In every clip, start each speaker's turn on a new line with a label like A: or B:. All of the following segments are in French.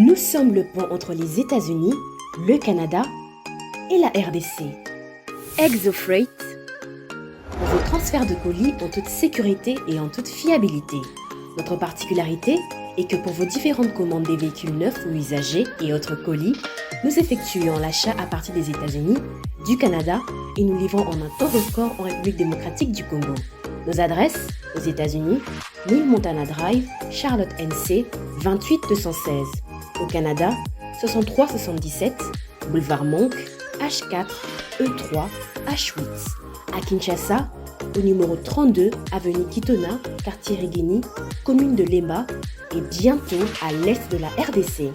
A: Nous sommes le pont entre les États-Unis, le Canada et la RDC. ExoFreight, pour vos transferts de colis en toute sécurité et en toute fiabilité. Notre particularité est que pour vos différentes commandes des véhicules neufs ou usagés et autres colis, nous effectuons l'achat à partir des États-Unis, du Canada et nous livrons en un temps record en République démocratique du Congo. Nos adresses, aux États-Unis, 1000 Montana Drive, Charlotte NC, 28216. Au Canada, 6377, Boulevard Monk, H4, E3, H8. À Kinshasa, au numéro 32, avenue Kitona, quartier Rigini, commune de Lemba et bientôt à l'est de la RDC.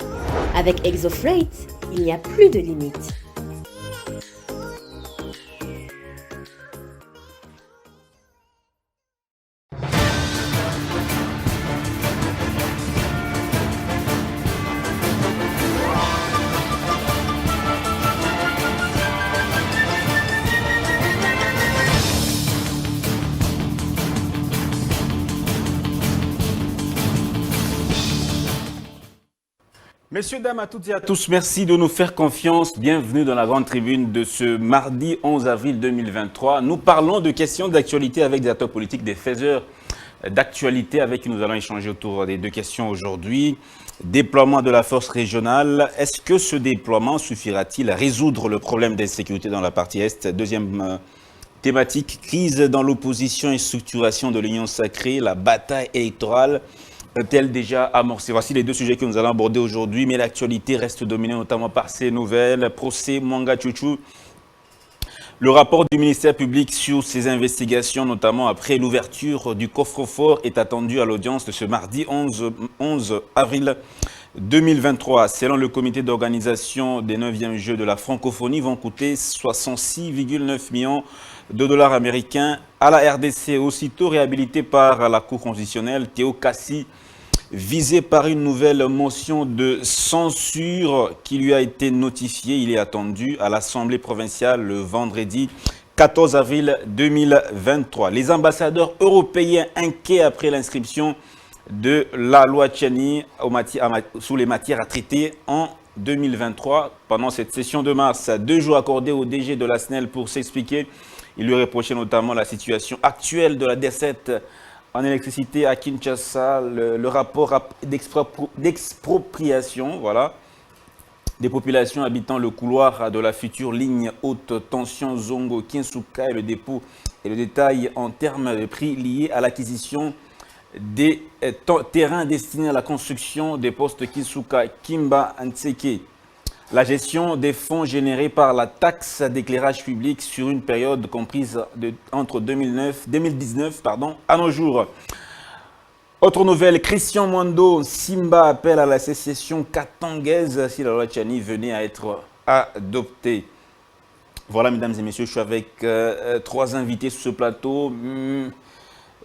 A: Avec ExoFreight, il n'y a plus de limites.
B: Messieurs, dames, à toutes et à tous, merci de nous faire confiance. Bienvenue dans la grande tribune de ce mardi 11 avril 2023. Nous parlons de questions d'actualité avec des acteurs politiques, des faiseurs d'actualité avec qui nous allons échanger autour des deux questions aujourd'hui. Déploiement de la force régionale. Est-ce que ce déploiement suffira-t-il à résoudre le problème d'insécurité dans la partie Est? Deuxième thématique, crise dans l'opposition et structuration de l'Union sacrée, la bataille électorale est-elle déjà amorcée? Voici les deux sujets que nous allons aborder aujourd'hui, mais l'actualité reste dominée notamment par ces nouvelles. Procès Mwanga Tchouchou. Le rapport du ministère public sur ces investigations, notamment après l'ouverture du coffre-fort, est attendu à l'audience de ce mardi 11 avril 2023. Selon le comité d'organisation des 9e Jeux de la francophonie, vont coûter 66,9 millions de dollars américains à la RDC. Aussitôt réhabilité par la Cour constitutionnelle, Théo Kassi, visé par une nouvelle motion de censure qui lui a été notifiée. Il est attendu à l'Assemblée provinciale le vendredi 14 avril 2023. Les ambassadeurs européens inquiets après l'inscription de la loi Tchani sous les matières à traiter en 2023. Pendant cette session de mars, 2 jours accordés au DG de la SNEL pour s'expliquer. Il lui reprochait notamment la situation actuelle de la desserte en électricité à Kinshasa, le rapport d'expropriation des populations habitant le couloir de la future ligne haute tension Zongo-Kinsuka et le dépôt et le détail en termes de prix liés à l'acquisition des terrains destinés à la construction des postes Kinsuka, Kimba, Ntseke. La gestion des fonds générés par la taxe d'éclairage public sur une période comprise entre 2019 à nos jours. Autre nouvelle, Christian Mwando Simba appelle à la sécession katangaise si la loi Tchani venait à être adoptée. Voilà, mesdames et messieurs, je suis avec 3 invités sur ce plateau.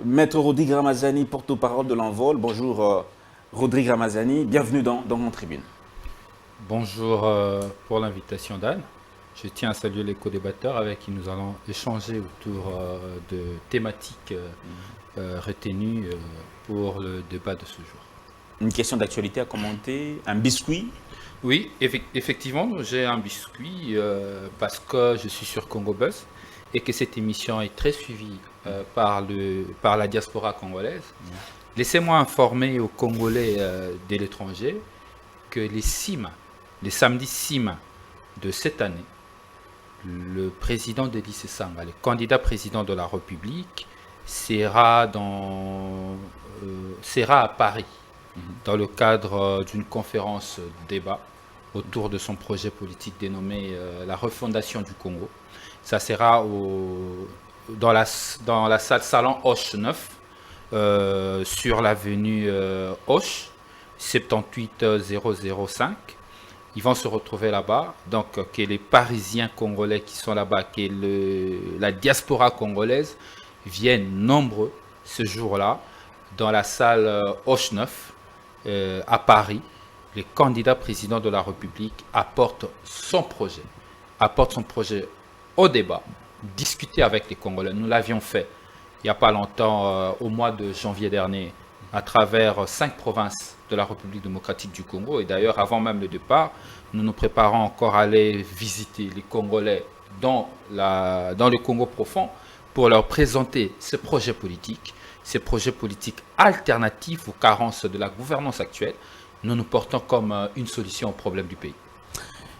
B: Maître Rodrigue Ramazani, porte-parole de l'Envol. Bonjour Rodrigue Ramazani, bienvenue dans mon tribune.
C: Bonjour pour l'invitation d'Anne. Je tiens à saluer les co-débatteurs avec qui nous allons échanger autour de thématiques retenues pour le débat de ce jour.
B: Une question d'actualité à commenter, un biscuit?
C: Oui, effectivement, j'ai un biscuit parce que je suis sur Congo Buzz et que cette émission est très suivie par la diaspora congolaise. Laissez-moi informer aux Congolais de l'étranger que les samedis 6 mai de cette année, le président Denis Sanga, le candidat président de la République, sera à Paris dans le cadre d'une conférence débat autour de son projet politique dénommé la refondation du Congo. Ça sera dans la salle Salon Hoche 9 sur l'avenue Hoche 78005. Ils vont se retrouver là-bas, donc que les Parisiens congolais qui sont là-bas, que la diaspora congolaise viennent nombreux ce jour-là dans la salle Hoche 9 à Paris. Le candidat président de la République apporte son projet au débat, discuter avec les Congolais. Nous l'avions fait il n'y a pas longtemps, au mois de janvier dernier, à travers 5 provinces de la République démocratique du Congo. Et d'ailleurs, avant même le départ, nous nous préparons encore à aller visiter les Congolais dans le Congo profond pour leur présenter ces projets politiques alternatifs aux carences de la gouvernance actuelle. Nous nous portons comme une solution au problème du pays.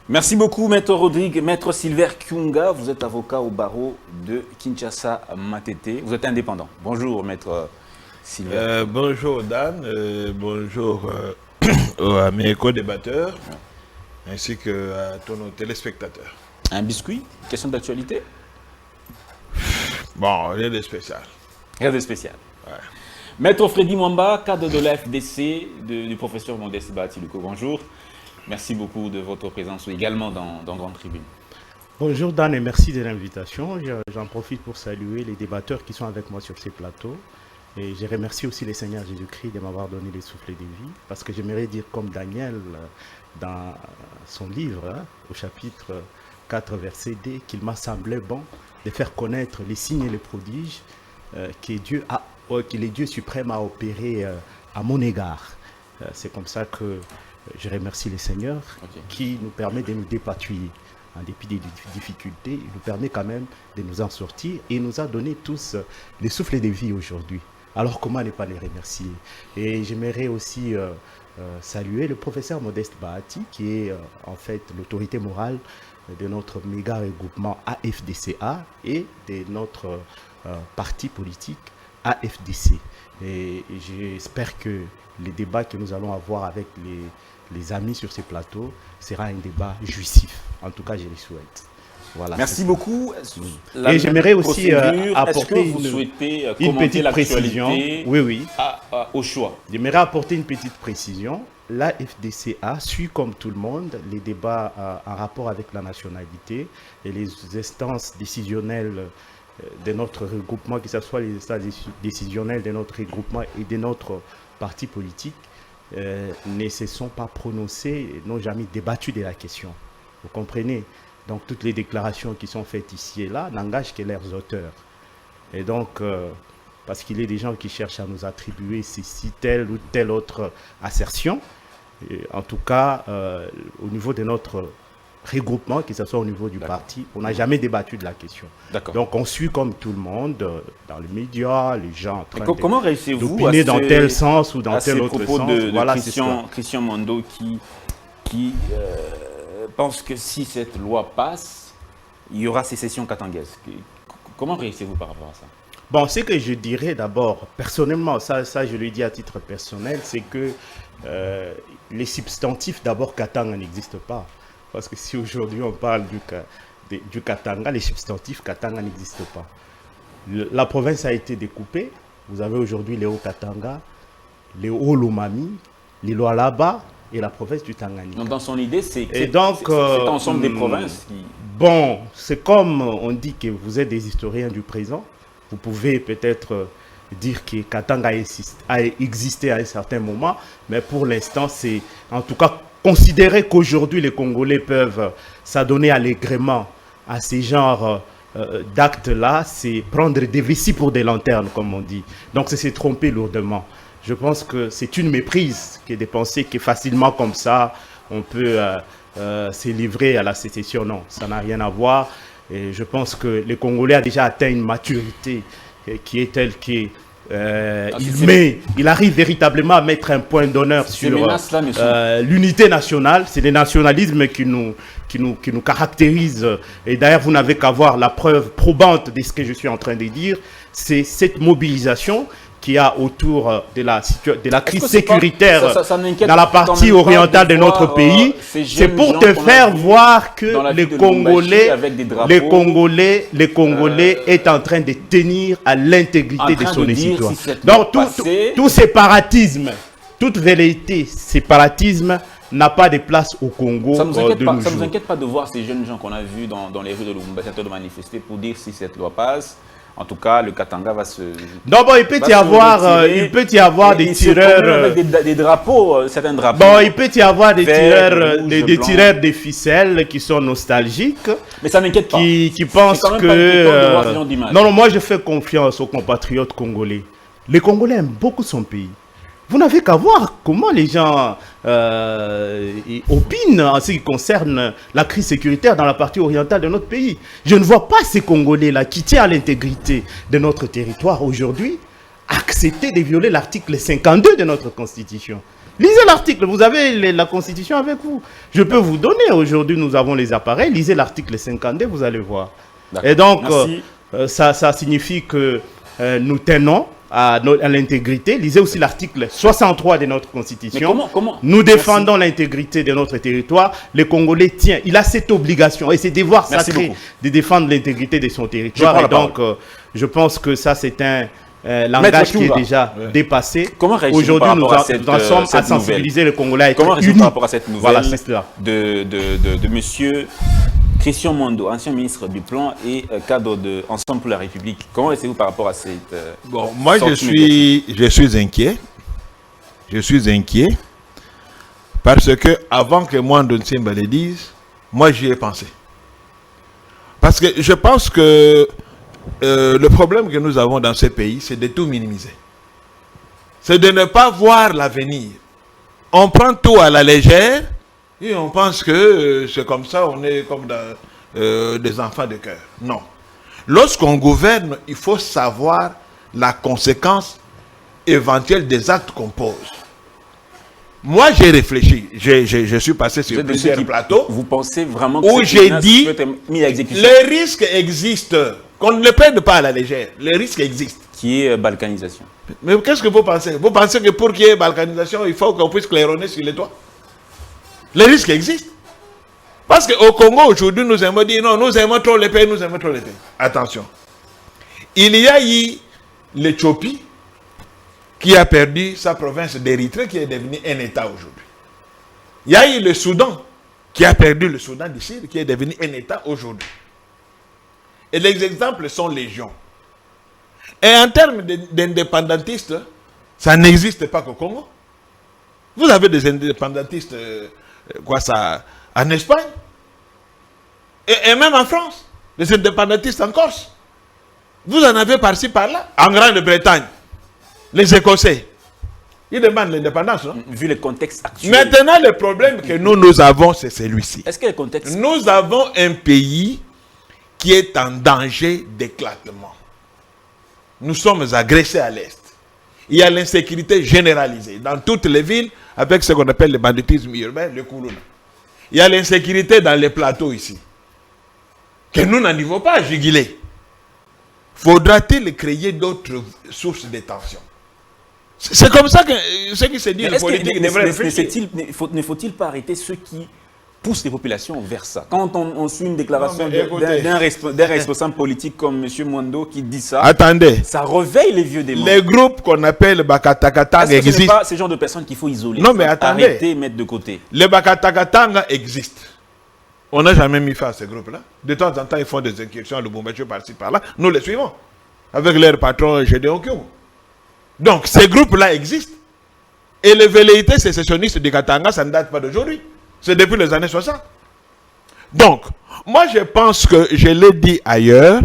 B: Merci beaucoup, Maître Rodrigue. Maître Silver Kyunga, vous êtes avocat au barreau de Kinshasa Matete. Vous êtes indépendant. Bonjour, Maître Silver.
D: Bonjour, Dan. Bonjour à mes co-débatteurs, ainsi qu'à tous nos téléspectateurs.
B: Un biscuit? Question d'actualité?
D: Bon, rien de spécial.
B: Rien de spécial.
D: Ouais.
B: Maître Freddy Mwamba, cadre de la FDC, du professeur Modeste Bahati-Luko. Bonjour. Merci beaucoup de votre présence également dans Grande Tribune.
E: Bonjour Dan et merci de l'invitation. J'en profite pour saluer les débatteurs qui sont avec moi sur ces plateaux. Et je remercie aussi le Seigneur Jésus-Christ de m'avoir donné les souffles de vie. Parce que j'aimerais dire comme Daniel dans son livre, au chapitre 4, verset D, qu'il m'a semblé bon de faire connaître les signes et les prodiges que le Dieu suprême a opéré à mon égard. C'est comme ça que je remercie le Seigneur qui nous permet de nous dépatouiller. En dépit des difficultés, il nous permet quand même de nous en sortir et il nous a donné tous les souffles de vie aujourd'hui. Alors comment ne pas les remercier? Et j'aimerais aussi saluer le professeur Modeste Bahati qui est en fait l'autorité morale de notre méga regroupement AFDCA et de notre parti politique AFDC. Et j'espère que les débats que nous allons avoir avec les amis sur ces plateaux sera un débat jouissif. En tout cas, je le souhaite. Voilà.
B: Merci beaucoup.
E: Et j'aimerais aussi apporter
B: une
E: petite précision. Oui.
B: Au choix.
E: J'aimerais apporter une petite précision. La FDCA suit comme tout le monde les débats en rapport avec la nationalité et les instances décisionnelles de notre regroupement, que ce soit les instances décisionnelles de notre regroupement et de notre parti politique, ne se sont pas prononcés, n'ont jamais débattu de la question. Vous comprenez? Donc toutes les déclarations qui sont faites ici et là n'engagent que leurs auteurs. Et donc, parce qu'il y a des gens qui cherchent à nous attribuer ceci, telle ou telle autre assertion, et en tout cas, au niveau de notre regroupement, que ce soit au niveau du parti, on n'a jamais débattu de la question. Donc on suit comme tout le monde, dans les médias, les gens en train
B: comment réussissez-vous
E: d'opiner dans tel sens ou dans tel autre sens.
B: Voilà, Christian Mondo qui pense que si cette loi passe, il y aura sécession katangaises. Comment réussissez-vous par rapport à ça?
E: Bon, ce que je dirais d'abord, personnellement, ça je le dis à titre personnel, c'est que les substantifs d'abord Katanga n'existent pas. Parce que si aujourd'hui on parle du Katanga, les substantifs Katanga n'existent pas. La province a été découpée. Vous avez aujourd'hui les Hauts-Katanga, les Hauts-Lomami, les Lualaba et la province du Tanganyika.
B: Donc dans son idée, c'est ensemble des provinces qui...
E: Bon, c'est comme on dit que vous êtes des historiens du présent. Vous pouvez peut-être dire que Katanga a existé à un certain moment, mais pour l'instant, c'est en tout cas considérer qu'aujourd'hui les Congolais peuvent s'adonner allègrement à ces genres d'actes-là, c'est prendre des vessies pour des lanternes, comme on dit. Donc c'est se tromper lourdement. Je pense que c'est une méprise que de penser que facilement comme ça, on peut se livrer à la sécession. Non, ça n'a rien à voir. Et je pense que les Congolais ont déjà atteint une maturité qui est telle que il arrive véritablement à mettre un point d'honneur sur l'unité nationale. C'est le nationalisme qui nous caractérise. Et d'ailleurs, vous n'avez qu'à voir la preuve probante de ce que je suis en train de dire. C'est cette mobilisation qu'il y a autour de la crise sécuritaire dans la partie orientale de notre pays. C'est pour te faire voir que les Congolais est en train de tenir à l'intégrité de son histoire. Donc tout séparatisme, toute velléité séparatisme n'a pas de place au Congo.
B: Ça ne nous inquiète pas de voir ces jeunes gens qu'on a vus dans les rues de Lubumbashi de manifester pour dire si cette loi passe. En tout cas, le Katanga va se...
E: Non, bon, il peut y avoir des tireurs...
B: Avec des drapeaux, certains drapeaux.
E: Bon, il peut y avoir des tireurs de ficelles qui sont nostalgiques.
B: Mais ça n'inquiète pas.
E: Qui pensent que... Non, moi je fais confiance aux compatriotes congolais. Les Congolais aiment beaucoup son pays. Vous n'avez qu'à voir comment les gens opinent en ce qui concerne la crise sécuritaire dans la partie orientale de notre pays. Je ne vois pas ces Congolais-là qui tiennent à l'intégrité de notre territoire aujourd'hui accepter de violer l'article 52 de notre Constitution. Lisez l'article, vous avez la Constitution avec vous. Je peux vous donner, aujourd'hui nous avons les appareils, lisez l'article 52, vous allez voir. Et donc, ça signifie que nous tenons à l'intégrité. Lisez aussi l'article 63 de notre Constitution.
B: Comment
E: Nous défendons l'intégrité de notre territoire. Le Congolais tient, il a cette obligation et ses devoirs sacrés de défendre l'intégrité de son territoire. Et donc, je pense que ça, c'est un langage qui est déjà dépassé. Aujourd'hui, nous en sommes à sensibiliser le Congolais à être
B: Comment réagir
E: unis.
B: par rapport à cette nouvelle
E: Voilà,
B: de monsieur Christian Mondo, ancien ministre du Plan et cadre de Ensemble pour la République? Comment restez-vous par rapport à cette...
D: Bon, moi, je suis inquiet. Je suis inquiet parce que avant que Mondo Nsimba le dise, moi, j'y ai pensé. Parce que je pense que le problème que nous avons dans ce pays, c'est de tout minimiser. C'est de ne pas voir l'avenir. On prend tout à la légère et on pense que c'est comme ça, on est comme des enfants de cœur. Non. Lorsqu'on gouverne, il faut savoir la conséquence éventuelle des actes qu'on pose. Moi, j'ai réfléchi. Je suis passé sur plusieurs plateaux.
B: Vous pensez vraiment que
D: où j'ai dit
B: peut être mis à exécution?
D: les risques existent. Qu'on ne le prenne pas à la légère. Les risques existent.
B: Qui est balkanisation.
D: Mais qu'est-ce que vous pensez? Vous pensez que pour qu'il y ait balkanisation, il faut qu'on puisse claironner sur les toits? Les risques existent. Parce qu'au Congo, aujourd'hui, nous aimons dire non, nous aimons trop les pays, nous aimons trop les pays. Attention. Il y a eu l'Éthiopie qui a perdu sa province d'Érythrée, qui est devenue un État aujourd'hui. Il y a eu le Soudan qui a perdu le Soudan du Sud, qui est devenu un État aujourd'hui. Et les exemples sont légion. Et en termes d'indépendantistes, ça n'existe pas qu'au Congo. Vous avez des indépendantistes, en Espagne. Et même en France. Des indépendantistes en Corse. Vous en avez par-ci, par-là. En Grande-Bretagne. Les Écossais. Ils demandent l'indépendance, non?
B: Vu le contexte actuel.
D: Maintenant, le problème que nous avons, c'est celui-ci.
B: Est-ce que le contexte...
D: Nous avons un pays qui est en danger d'éclatement. Nous sommes agressés à l'Est. Il y a l'insécurité généralisée dans toutes les villes avec ce qu'on appelle le banditisme urbain, le Koulouna. Il y a l'insécurité dans les plateaux ici, que nous n'en avons pas à juguler. Faudra-t-il créer d'autres sources de tension? C'est comme ça que ce qui se dit en politique devrait réfléchir.
B: Ne faut-il pas arrêter ceux qui poussent les populations vers ça? Quand on suit une déclaration d'un responsable politique comme M. Mondo qui dit ça,
D: attendez,
B: ça réveille les vieux démons.
D: Les groupes qu'on appelle Bakatakatanga existent.
B: Ce n'est pas ce genre de personnes qu'il faut isoler.
D: Non, mais attendez.
B: Arrêter, mettre de côté.
D: Les Bakatakatanga existent. On n'a jamais mis fin à ces groupes-là. De temps en temps, ils font des incursions à Lubumbashi par-ci, par-là. Nous les suivons. Avec leur patron Gédéon Kyungu. Donc, ces groupes-là existent. Et les velléités sécessionnistes de Katanga, ça ne date pas d'aujourd'hui. C'est depuis les années 60. Donc, moi je pense que, je l'ai dit ailleurs,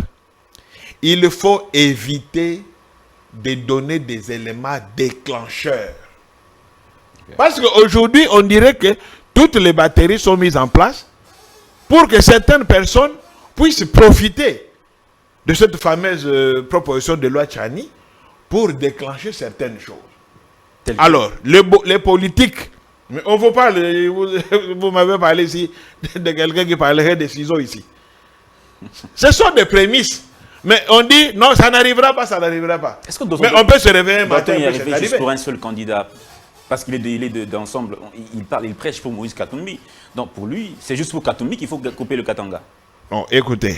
D: il faut éviter de donner des éléments déclencheurs. Parce qu'aujourd'hui, on dirait que toutes les batteries sont mises en place pour que certaines personnes puissent profiter de cette fameuse proposition de loi Tchani pour déclencher certaines choses. Alors, les politiques, mais on vous parle, vous m'avez parlé ici de quelqu'un qui parlerait des ciseaux ici. Ce sont des prémices. Mais on dit, non, ça n'arrivera pas, ça n'arrivera pas. Mais on peut se réveiller un matin,
B: y arriver juste pour un seul candidat. Parce qu'il est d'ensemble, il prêche pour Moïse Katumbi. Donc pour lui, c'est juste pour Katumbi qu'il faut couper le Katanga.
D: Bon, écoutez,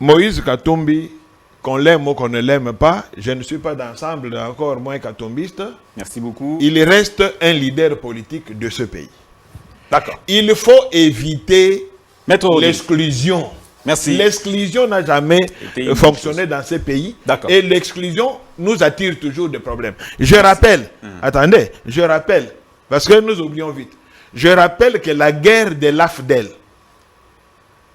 D: Moïse Katumbi, qu'on l'aime ou qu'on ne l'aime pas, je ne suis pas d'ensemble, encore moins katumbiste.
B: Merci beaucoup.
D: Il reste un leader politique de ce pays. D'accord. Il faut éviter l'exclusion.
B: Merci.
D: L'exclusion n'a jamais fonctionné dans ce pays. Et l'exclusion nous attire toujours des problèmes. Je rappelle, attendez, je rappelle, parce que nous oublions vite, je rappelle que la guerre de l'AFDEL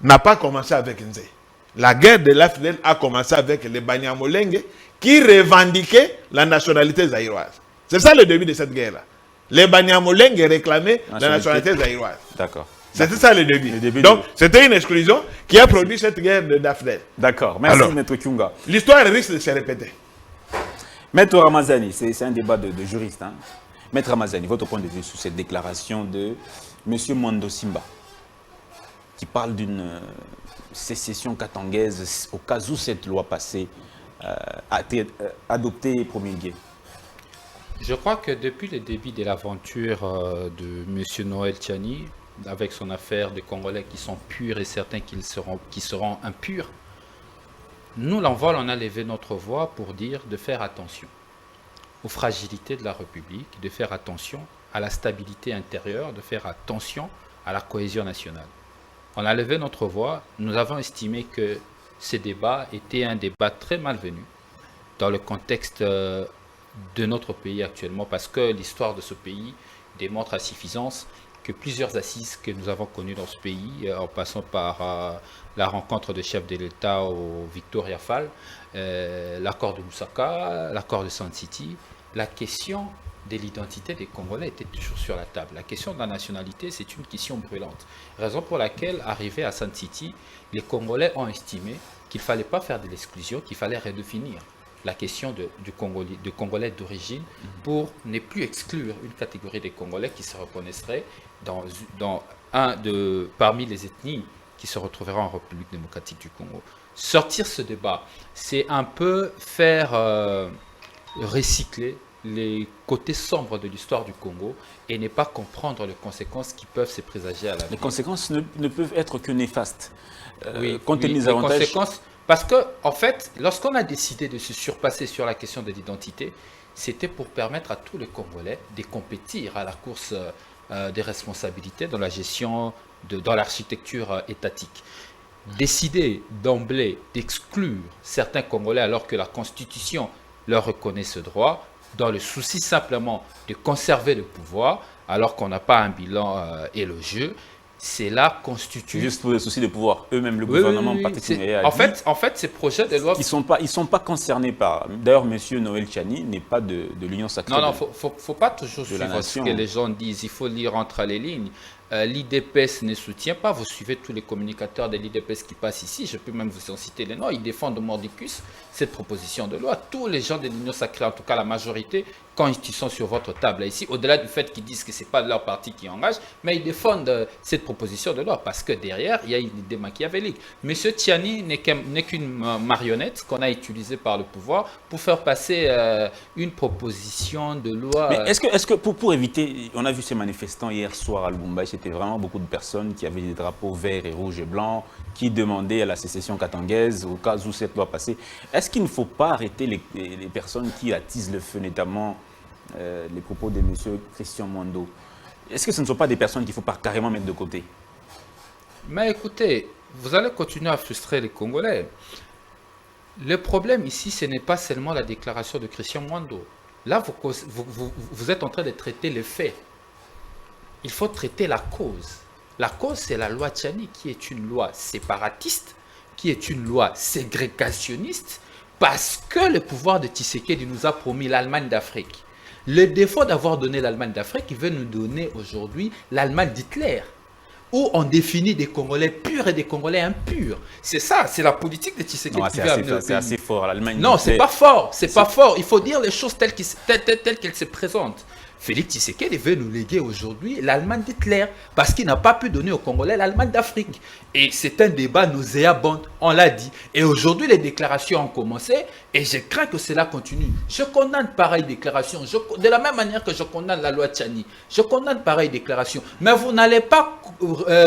D: n'a pas commencé avec Nzé. La guerre de l'AFDEL a commencé avec les Banyamulenge qui revendiquaient la nationalité zaïroise. C'est ça le début de cette guerre-là. Les Banyamulenge réclamaient la nationalité zaïroise.
B: D'accord.
D: C'était ça le début.
B: Donc,
D: c'était une exclusion qui a produit cette guerre de Dafnel.
B: D'accord. Merci,
D: Alors,
B: Maître Kyunga.
D: L'histoire risque de se répéter.
B: Maître Ramazani, c'est un débat de juristes. Hein. Maître Ramazani, votre point de vue sur cette déclaration de M. Mwando Simba, qui parle d'une sécession katangaise au cas où cette loi passée a été adoptée et promulguée.
C: Je crois que depuis le début de l'aventure de M. Noël Tchani, avec son affaire de Congolais qui sont purs et certains qui seront impurs, nous, l'envol, on a levé notre voix pour dire de faire attention aux fragilités de la République, de faire attention à la stabilité intérieure, de faire attention à la cohésion nationale. On a levé notre voix, nous avons estimé que ce débat était un débat très malvenu dans le contexte de notre pays actuellement, parce que l'histoire de ce pays démontre à suffisance que plusieurs assises que nous avons connues dans ce pays, en passant par la rencontre de chefs de l'État au Victoria Fall, l'accord de Lusaka, l'accord de Sun City, la question de l'identité des Congolais était toujours sur la table. La question de la nationalité, c'est une question brûlante. Raison pour laquelle, arrivé à Sun City, les Congolais ont estimé qu'il ne fallait pas faire de l'exclusion, qu'il fallait redéfinir la question de Congolais d'origine pour ne plus exclure une catégorie des Congolais qui se reconnaîtraient parmi les ethnies qui se retrouveraient en République démocratique du Congo. Sortir ce débat, c'est un peu faire recycler les côtés sombres de l'histoire du Congo et ne pas comprendre les conséquences qui peuvent se présager à l'avenir.
B: Les conséquences ne peuvent être que néfastes.
C: Compte tenu des avantages. Parce que, en fait, lorsqu'on a décidé de se surpasser sur la question de l'identité, c'était pour permettre à tous les Congolais de compétir à la course des responsabilités dans la gestion, dans l'architecture étatique. Décider d'emblée d'exclure certains Congolais alors que la Constitution leur reconnaît ce droit, dans le souci simplement de conserver le pouvoir, alors qu'on n'a pas un bilan élogieux, cela constitue...
B: Juste pour les soucis de pouvoir, eux-mêmes, le gouvernement particulier.
C: En fait, ces projets de loi...
B: Ils sont pas concernés par... D'ailleurs, M. Noël Tchani n'est pas de l'Union sacrée.
C: Non, faut pas toujours suivre ce que les gens disent. Il faut lire entre les lignes. L'IDPS ne soutient pas. Vous suivez tous les communicateurs de l'IDPS qui passent ici. Je peux même vous en citer les noms. Ils défendent de mordicus cette proposition de loi. Tous les gens de l'Union sacrée, en tout cas la majorité, quand ils sont sur votre table ici, au-delà du fait qu'ils disent que ce n'est pas leur parti qui engage, mais ils défendent cette proposition de loi parce que derrière, il y a une idée machiavélique. M. Tchani n'est qu'une marionnette qu'on a utilisée par le pouvoir pour faire passer une proposition de loi.
B: Mais est-ce que pour éviter, on a vu ces manifestants hier soir à Lubumbashi, c'était vraiment beaucoup de personnes qui avaient des drapeaux verts et rouges et blancs, qui demandaient à la sécession katangaise au cas où cette loi passait. Est-ce qu'il ne faut pas arrêter les personnes qui attisent le feu, notamment les propos de M. Christian Mwando? Est-ce que ce ne sont pas des personnes qu'il ne faut pas carrément mettre de côté?
C: Mais écoutez, vous allez continuer à frustrer les Congolais. Le problème ici, ce n'est pas seulement la déclaration de Christian Mwando. Là, vous êtes en train de traiter les faits. Il faut traiter la cause. La cause, c'est la loi Tchani, qui est une loi séparatiste, qui est une loi ségrégationniste, parce que le pouvoir de Tshisekedi nous a promis l'Allemagne d'Afrique. Le défaut d'avoir donné l'Allemagne d'Afrique, il veut nous donner aujourd'hui l'Allemagne d'Hitler, où on définit des Congolais purs et des Congolais impurs. C'est ça, c'est la politique de Tshisekedi qui veut amener au pays.
B: C'est assez fort, l'Allemagne.
C: Non, c'est pas fort, c'est pas fort. Il faut dire les choses telles qu'elles se présentent. Félix Tshisekedi veut nous léguer aujourd'hui l'Allemagne d'Hitler parce qu'il n'a pas pu donner aux Congolais l'Allemagne d'Afrique. Et c'est un débat nauséabond, on l'a dit. Et aujourd'hui, les déclarations ont commencé et je crains que cela continue. Je condamne pareille déclaration. De la même manière que je condamne la loi Tchani, je condamne pareille déclaration. Mais vous n'allez pas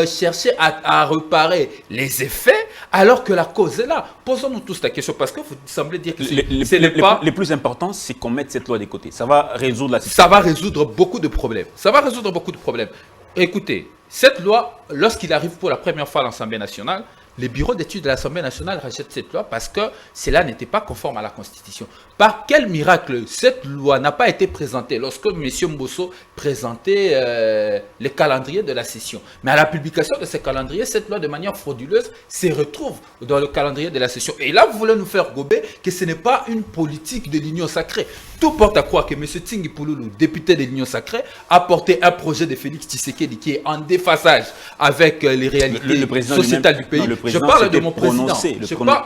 C: chercher à réparer les effets alors que la cause est là. Posons-nous tous la question parce que vous semblez dire que
B: le plus important, c'est qu'on mette cette loi de côté. Ça va résoudre la situation.
C: Ça va résoudre beaucoup de problèmes. Ça va résoudre beaucoup de problèmes. Écoutez, cette loi, lorsqu'il arrive pour la première fois à l'Assemblée nationale, les bureaux d'études de l'Assemblée nationale rejettent cette loi parce que cela n'était pas conforme à la Constitution. Par quel miracle cette loi n'a pas été présentée lorsque M. Mbosso présentait les calendriers de la session? Mais à la publication de ces calendriers, cette loi de manière frauduleuse se retrouve dans le calendrier de la session. Et là, vous voulez nous faire gober que ce n'est pas une politique de l'Union sacrée. Tout porte à croire que M. Tsingi Pouloulou, député de l'Union sacrée, a porté un projet de Félix Tshisekedi qui est en déphasage avec les réalités sociétales du pays.
B: Je parle de mon président.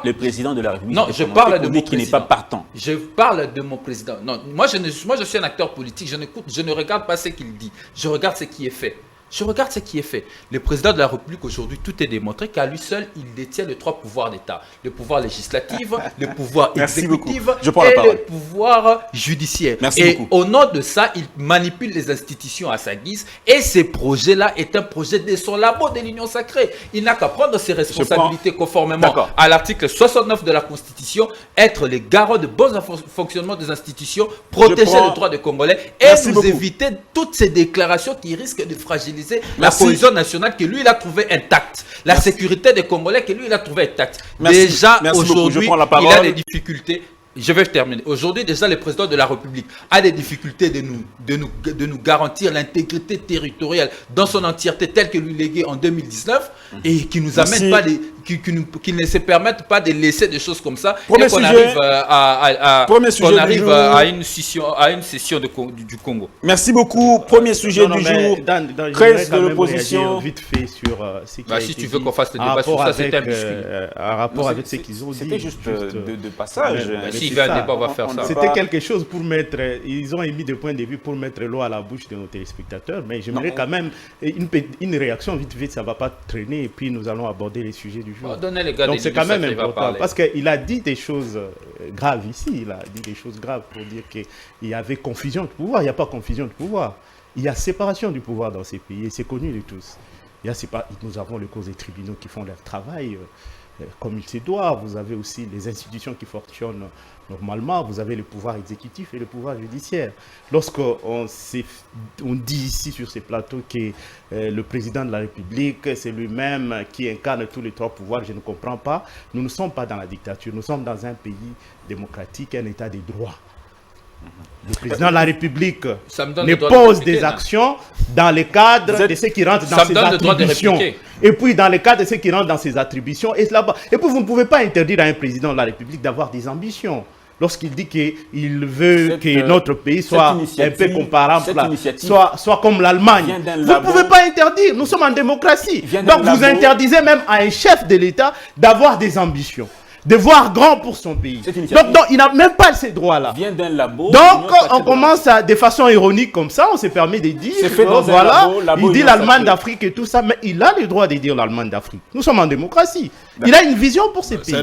B: Le président de la République.
C: Non, je parle de mon
B: président. Qui n'est pas partant.
C: Je parle de mon président. Non, moi je suis un acteur politique. Je ne regarde pas ce qu'il dit. Je regarde ce qui est fait. Je regarde ce qui est fait. Le président de la République, aujourd'hui, tout est démontré qu'à lui seul, il détient les 3 pouvoirs d'État. Le pouvoir législatif, le pouvoir exécutif et le pouvoir judiciaire. Et au nom de ça, il manipule les institutions à sa guise. Et ce projet-là est un projet de son labo de l'Union sacrée. Il n'a qu'à prendre ses responsabilités conformément à l'article 69 de la Constitution, être les garants de bon fonctionnement des institutions, protéger les droits des Congolais et nous éviter toutes ces déclarations qui risquent de fragiliser la cohésion nationale que lui il a trouvé intacte, la sécurité des Congolais que lui il a trouvé intacte. Déjà aujourd'hui il a des difficultés. Je vais terminer. Aujourd'hui, déjà, le président de la République a des difficultés de nous garantir l'intégrité territoriale dans son entièreté telle que lui léguée en 2019 et qui nous amène pas qui ne se permettent pas de laisser des choses comme ça et qu'on arrive à une session du Congo.
B: Merci beaucoup. Premier sujet du jour. Presse de l'opposition.
E: Vite fait sur ce qui a
C: si
E: été
C: tu veux
E: dit
C: qu'on fasse le débat sur ça, c'était un
E: en rapport avec ce qu'ils ont dit.
B: C'était juste de passage.
C: S'il y a un débat, on va faire ça.
E: C'était quelque chose pour mettre. Ils ont émis des points de vue pour mettre l'eau à la bouche de nos téléspectateurs, mais j'aimerais quand même une réaction vite, ça ne va pas traîner, et puis nous allons aborder les sujets du jour. Donc c'est quand même important, parce qu'il a dit des choses graves ici, il a dit des choses graves pour dire qu'il y avait confusion de pouvoir. Il n'y a pas confusion de pouvoir, il y a séparation du pouvoir dans ces pays, et c'est connu de tous. Nous avons les causes des tribunaux qui font leur travail comme il se doit. Vous avez aussi les institutions qui fonctionnent normalement. Vous avez le pouvoir exécutif et le pouvoir judiciaire. Lorsqu'on dit ici sur ces plateaux que le président de la République, c'est lui-même qui incarne tous les 3 pouvoirs, je ne comprends pas. Nous ne sommes pas dans la dictature. Nous sommes dans un pays démocratique, un état de droit. Le président de la République ne pose des actions dans le cadre de ce qui rentre dans ses attributions. Et puis dans le cadre de ce qui rentre dans ses attributions. Et puis vous ne pouvez pas interdire à un président de la République d'avoir des ambitions. Lorsqu'il dit qu'il veut que notre pays soit un peu comparable, soit comme l'Allemagne. Vous ne pouvez pas interdire, nous sommes en démocratie. Donc vous interdisez même à un chef de l'État d'avoir des ambitions, de voir grand pour son pays. Donc il n'a même pas ces droits-là. Donc on commence de façon ironique comme ça, on se permet de dire, voilà, il dit l'Allemagne d'Afrique et tout ça, mais il a le droit de dire l'Allemagne d'Afrique. Nous sommes en démocratie. Il a une vision pour ces pays.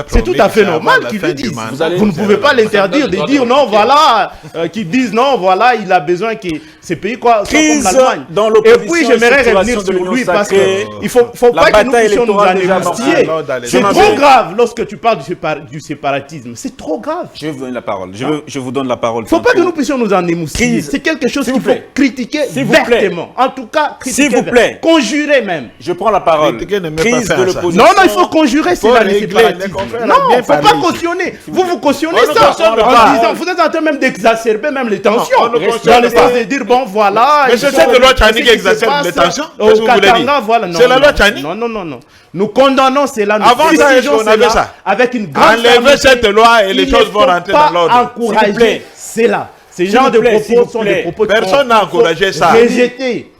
E: C'est tout à fait normal qu'il le dise. Vous ne pouvez pas l'interdire de dire non, voilà, qu'ils disent non, voilà, il a besoin que ces pays soient comme l'Allemagne. Et puis j'aimerais revenir sur lui parce qu'il ne faut pas que nous puissions nous en émoustiller. C'est trop grave lorsque tu parles du séparatisme. C'est trop grave.
B: Je vais vous donner la parole. Je vous donne la parole.
E: Il ne faut pas que nous puissions nous en émoustiller. C'est quelque chose qu'il faut critiquer vertement. En tout cas, critiquer.
B: S'il vous plaît.
E: Conjurer même.
B: Je prends la parole.
E: Crise de l'opposition. Non, il faut conjurer, c'est la séparatisme. Non, il ne faut pas cautionner. Vous cautionnez ça. En disant, vous êtes en train même d'exacerber même les tensions. Dans le sens de dire, bon, voilà.
D: Mais c'est cette loi Tchani qui exacerbe les tensions.
E: Au Katanga, voilà.
D: C'est la loi Tchani.
E: Non. Nous condamnons cela.
D: Avant ça, on avait ça.
E: Avec une grande
D: enlevez cette loi et les choses vont rentrer dans l'ordre.
E: Encourager cela. Ces genres de propos sont des propos
D: personne n'a encouragé ça.
E: Rejetés.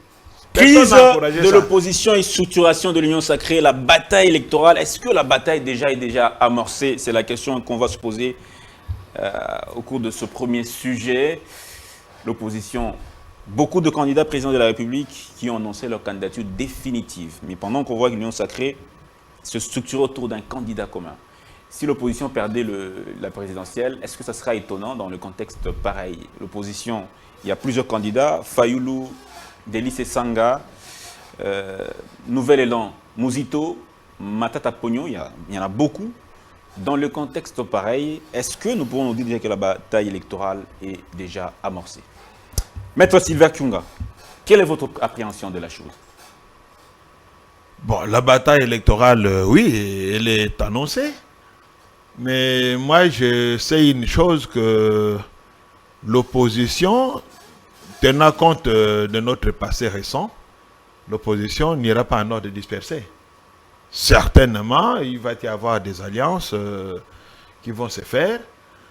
B: Crise de l'opposition et structuration de l'Union sacrée, la bataille électorale. Est-ce que la bataille est déjà amorcée? C'est la question qu'on va se poser au cours de ce premier sujet. L'opposition, beaucoup de candidats présidents de la République qui ont annoncé leur candidature définitive. Mais pendant qu'on voit que l'Union sacrée se structure autour d'un candidat commun, si l'opposition perdait la présidentielle, est-ce que ça sera étonnant dans le contexte pareil? L'opposition, il y a plusieurs candidats, Fayoulou, Délice Sanga, Nouvel Élan, Mouzito, Matata Pogno, il y en a beaucoup. Dans le contexte pareil, est-ce que nous pouvons nous dire déjà que la bataille électorale est déjà amorcée? Maître Silver Kyunga, quelle est votre appréhension de la chose?
D: Bon, la bataille électorale, oui, elle est annoncée. Mais moi, je sais une chose que l'opposition, tenant compte de notre passé récent, l'opposition n'ira pas en ordre dispersé. Certainement, il va y avoir des alliances qui vont se faire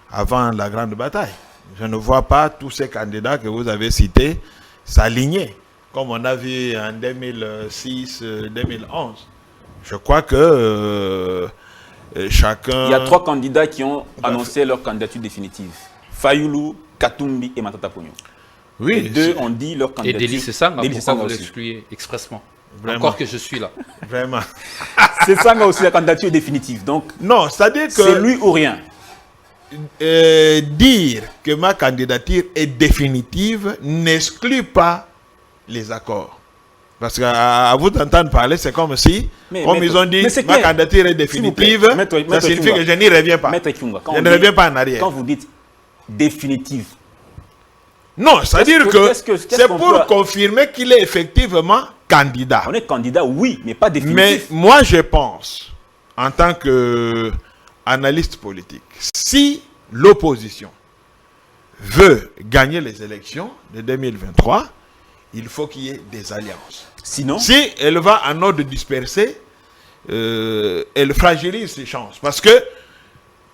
D: avant la grande bataille. Je ne vois pas tous ces candidats que vous avez cités s'aligner, comme on a vu en 2006, 2011. Je crois que chacun...
B: Il y a 3 candidats qui ont annoncé leur candidature définitive. Fayoulou, Katumbi et Matata Pogno.
D: Oui,
B: Les 2 ont dit leur
C: Et
B: candidature.
C: Délice Sessanga,
B: Délice
C: pourquoi
B: Sessanga
C: vous
B: aussi.
C: l'excluez expressement?
D: Vraiment.
C: Encore que je suis là.
D: Vraiment.
B: C'est ça aussi la candidature définitive. Donc,
D: Non, c'est-à-dire
B: c'est
D: que
B: lui ou rien.
D: dire que ma candidature est définitive n'exclut pas les accords. Parce qu'à vous d'entendre parler, c'est comme si,
B: Mais,
D: comme
B: maître,
D: ils ont dit,
B: mais c'est
D: ma
B: clair.
D: candidature est
B: S'il vous plaît,
D: définitive,
B: maître
D: ça signifie
B: Kiunga.
D: que je n'y reviens pas.
B: Maître Kiunga,
D: Je ne reviens pas en arrière.
B: Quand vous dites définitive,
D: Non, c'est-à-dire
B: qu'est-ce
D: que
B: qu'est-ce
D: c'est
B: qu'on
D: pour
B: peut-
D: confirmer qu'il est effectivement candidat.
B: on est candidat, oui, mais pas
D: Mais
B: définitif.
D: moi, je pense, en tant qu'analyste politique, si l'opposition veut gagner les élections de 2023, il faut qu'il y ait des alliances.
B: Sinon,
D: Si elle va en ordre dispersé, elle fragilise ses chances. Parce que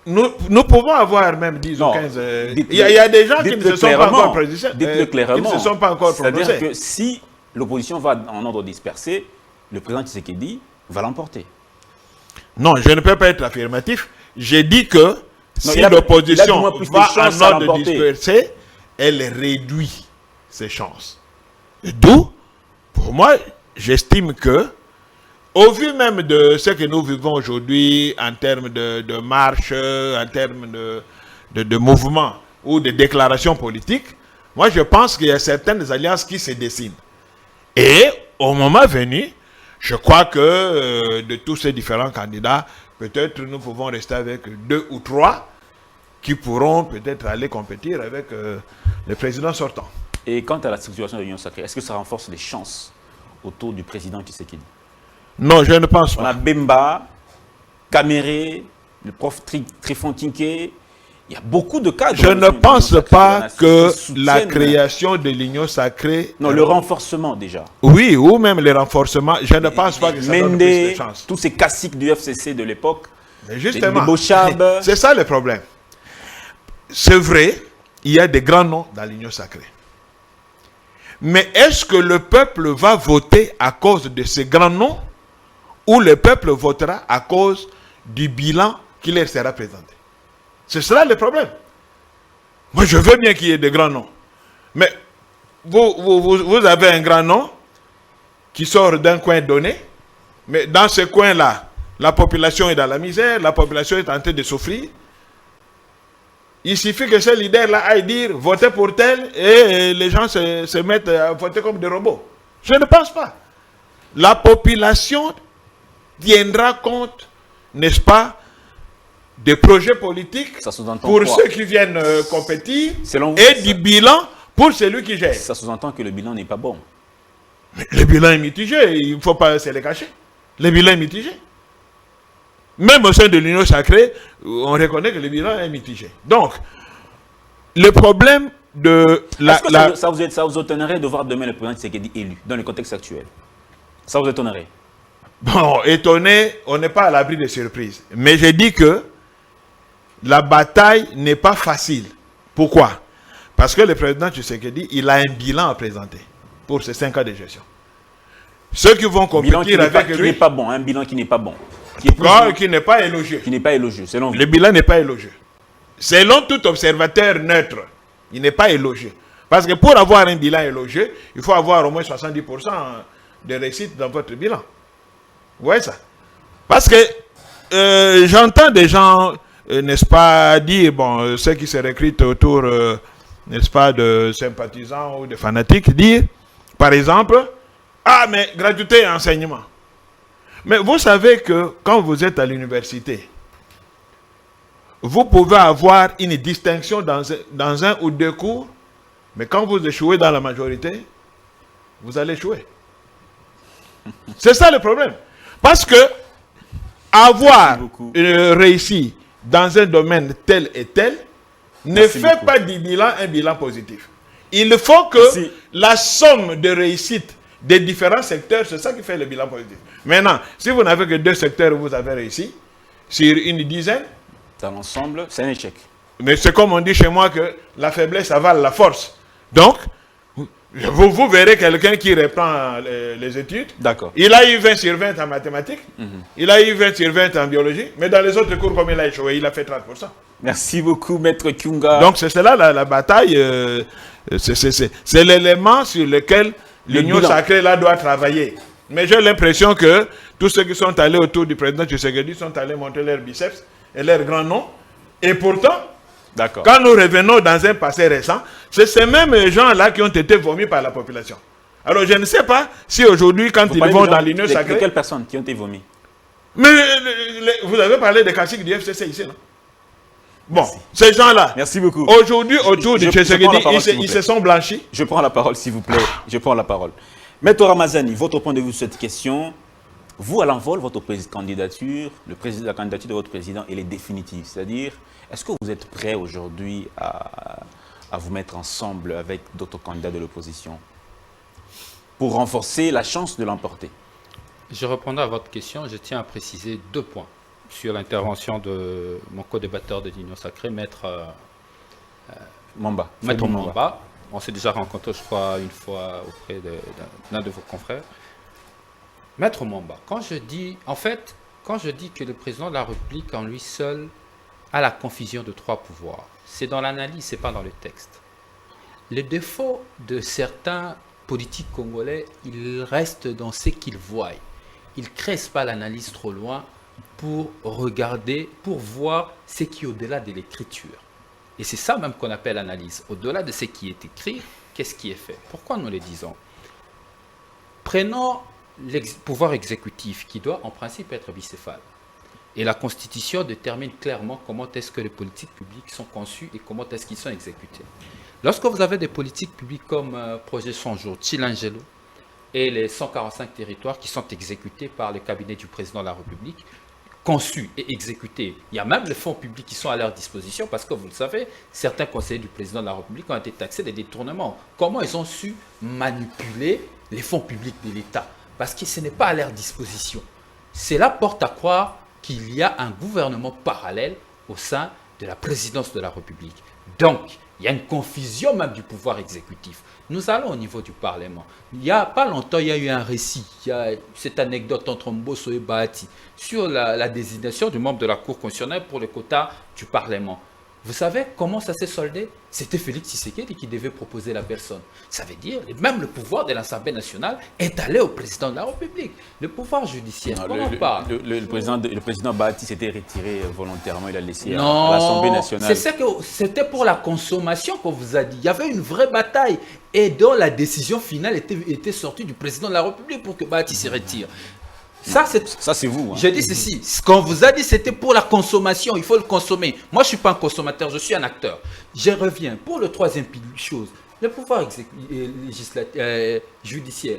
D: nous pouvons avoir même 10
B: Non,
D: ou 15...
B: dites-le-
D: il y a des gens qui ne
B: dites-le
D: se sont pas
B: clairement.
D: encore prononcés.
B: Dites-le clairement.
D: Ils ne se sont pas encore
B: C'est-à-dire
D: prononcés.
B: que si l'opposition va en ordre dispersé, le président Tshisekedi va l'emporter.
D: Non, je ne peux pas être affirmatif. J'ai dit que si
B: il a du
D: l'opposition
B: moins plus de
D: va
B: chances
D: en
B: à
D: ordre
B: l'emporter.
D: dispersé, elle réduit ses chances. Et d'où, pour moi, j'estime que, au vu même de ce que nous vivons aujourd'hui en termes de marche, en termes de mouvement ou de déclarations politiques, moi je pense qu'il y a certaines alliances qui se dessinent. Et au moment venu, je crois que de tous ces différents candidats, peut-être nous pouvons rester avec 2 ou 3 qui pourront peut-être aller compétir avec le président sortant.
B: Et quant à la structuration de l'Union sacrée, est-ce que ça renforce les chances autour du président Tshisekedi?
D: Non, je ne pense
B: On a
D: pas.
B: Bemba, Kamere, le prof Trifon Tinké. Il y a beaucoup de cadres.
D: Je ne pense pas que la
B: création
D: création de l'Union sacrée...
B: Non, le renforcement déjà.
D: Oui, ou même le renforcement, je ne pense pas que ça donne plus de
B: Mende,
D: chance.
B: tous ces classiques du FCC de l'époque.
D: Mais justement,
B: les Bochab.
D: c'est ça le problème. C'est vrai, il y a des grands noms dans l'Union sacrée. Mais est-ce que le peuple va voter à cause de ces grands noms ou le peuple votera à cause du bilan qui leur sera présenté? Ce sera le problème. Moi, je veux bien qu'il y ait des grands noms. Mais vous avez un grand nom qui sort d'un coin donné, mais dans ce coin-là, la population est dans la misère, la population est en train de souffrir. Il suffit que ce leader-là aille dire votez pour tel et les gens se mettent à voter comme des robots. Je ne pense pas. La population tiendra compte, n'est-ce pas, des projets politiques
B: Ça sous-entend
D: pour
B: quoi?
D: ceux qui viennent compétir
B: Selon vous,
D: et
B: ça-
D: du bilan pour celui qui gère.
B: Ça sous-entend que le bilan n'est pas bon.
D: Mais le bilan est mitigé, il ne faut pas se le cacher. Le bilan est mitigé. Même au sein de l'Union sacrée, on reconnaît que le bilan est mitigé. Donc, le problème de
B: Est-ce que ça vous étonnerait de voir demain le président Tshisekedi élu dans le contexte actuel? Ça vous étonnerait?
D: Bon, étonné, on n'est pas à l'abri de surprises. Mais j'ai dit que la bataille n'est pas facile. Pourquoi? Parce que le président Tshisekedi, il a un bilan à présenter pour ces 5 ans de gestion. Ceux qui vont
B: Bilan qui
D: compétir
B: n'est pas,
D: avec
B: qui n'est
D: lui,
B: pas bon, un bilan qui n'est pas bon. Qui est plus ou moins-
D: qui n'est pas élogieux.
B: qui n'est pas élogieux, selon vous.
D: Le bilan n'est pas élogieux. Selon tout observateur neutre, il n'est pas élogieux. Parce que pour avoir un bilan élogieux, il faut avoir au moins 70% de réussite dans votre bilan. Vous voyez ça? Parce que j'entends des gens, n'est-ce pas, dire, bon, ceux qui se recrutent autour, n'est-ce pas, de sympathisants ou de fanatiques, dire, par exemple, ah, mais gratuité et enseignement. Mais vous savez que quand vous êtes à l'université, vous pouvez avoir une distinction dans un ou 2 cours, mais quand vous échouez dans la majorité, vous allez échouer. C'est ça le problème. Parce que avoir
B: Merci beaucoup.
D: réussi dans un domaine tel et tel ne
B: Merci
D: fait
B: beaucoup.
D: pas du bilan un bilan positif. Il faut que
B: Merci.
D: la somme de réussite des différents secteurs, c'est ça qui fait le bilan positif. Maintenant, si vous n'avez que 2 secteurs où vous avez réussi, sur une dizaine,
B: Dans l'ensemble, c'est un échec.
D: mais c'est comme on dit chez moi que la faiblesse avale la force. Donc, vous verrez quelqu'un qui reprend les études.
B: D'accord.
D: Il a eu 20 sur 20 en mathématiques, il a eu 20 sur 20 en biologie, mais dans les autres cours, comme il a échoué, il a fait 30%.
B: Merci beaucoup, Maître Kiunga.
D: Donc c'est cela la bataille, c'est l'élément sur lequel l'Union
B: bilan.
D: sacrée là doit travailler. Mais j'ai l'impression que tous ceux qui sont allés autour du président Tshisekedi sont allés montrer leurs biceps et leurs grands noms. Et pourtant,
B: D'accord.
D: quand nous revenons dans un passé récent, c'est ces mêmes gens-là qui ont été vomis par la population. Alors je ne sais pas si aujourd'hui, quand
B: Vous
D: ils
B: parlez
D: vont
B: de
D: dans
B: gens-
D: l'Union
B: de
D: sacrée...
B: quelles personnes qui ont été vomies?
D: Mais vous avez parlé des classiques du FCC ici, non? Bon, ces gens-là,
B: Merci beaucoup.
D: aujourd'hui, autour
B: je
D: du
B: prends la
D: Tshisekedi,
B: parole, s'il vous
D: ils
B: plaît.
D: se sont blanchis.
B: Je prends la parole, s'il vous plaît. Je prends la parole. Maître Ramazani, votre point de vue sur cette question. Vous, à l'envol, votre candidature, la candidature de votre président, elle est définitive. C'est-à-dire, est-ce que vous êtes prêt aujourd'hui à vous mettre ensemble avec d'autres candidats de l'opposition pour renforcer la chance de l'emporter?
C: Je répondrai à votre question. Je tiens à préciser 2 points sur l'intervention de mon co-débatteur de l'Union sacrée, Maître
B: Mamba.
C: Maître
B: Freddy
C: Mamba. On s'est déjà rencontré, je crois, une fois auprès d'un de vos confrères. Maître Mamba, quand je dis que le président de la République en lui seul a la confusion de 3 pouvoirs, c'est dans l'analyse, c'est pas dans le texte. Le défaut de certains politiques congolais, il reste dans ce qu'ils voient. Ils ne creusent pas l'analyse trop loin pour regarder, pour voir ce qui est au-delà de l'écriture. Et c'est ça même qu'on appelle analyse. Au-delà de ce qui est écrit, qu'est-ce qui est fait? Pourquoi nous le disons? Prenons le pouvoir exécutif qui doit en principe être bicéphale. Et la Constitution détermine clairement comment est-ce que les politiques publiques sont conçues et comment est-ce qu'ils sont exécutés. Lorsque vous avez des politiques publiques comme Projet 100 jours, Chilangelo et les 145 territoires qui sont exécutés par le cabinet du président de la République, conçus et exécutés. Il y a même les fonds publics qui sont à leur disposition parce que vous le savez, certains conseillers du président de la République ont été taxés des détournements. Comment ils ont su manipuler les fonds publics de l'État? Parce que ce n'est pas à leur disposition. Cela porte à croire qu'il y a un gouvernement parallèle au sein de la présidence de la République. Donc, il y a une confusion même du pouvoir exécutif. Nous allons au niveau du Parlement. Il n'y a pas longtemps, il y a eu un récit, il y a cette anecdote entre Mbosso et Bahati sur la désignation du membre de la Cour constitutionnelle pour le quota du Parlement. Vous savez comment ça s'est soldé? C'était Félix Tshisekedi qui devait proposer la personne. Ça veut dire même le pouvoir de l'Assemblée nationale est allé au président de la République. Le pouvoir judiciaire,
B: Non,
C: comment on parle?
B: le président Bahati s'était retiré volontairement, il a laissé à
C: Non,
B: l'Assemblée nationale.
C: c'était pour la consommation qu'on vous a dit. Il y avait une vraie bataille et dont la décision finale était sortie du président de la République pour que Bahati se retire. Ça,
B: c'est vous. Hein.
C: Je dis ceci, ce qu'on vous a dit, c'était pour la consommation, il faut le consommer. Moi, je ne suis pas un consommateur, je suis un acteur. Je reviens pour le troisième chose, le pouvoir judiciaire.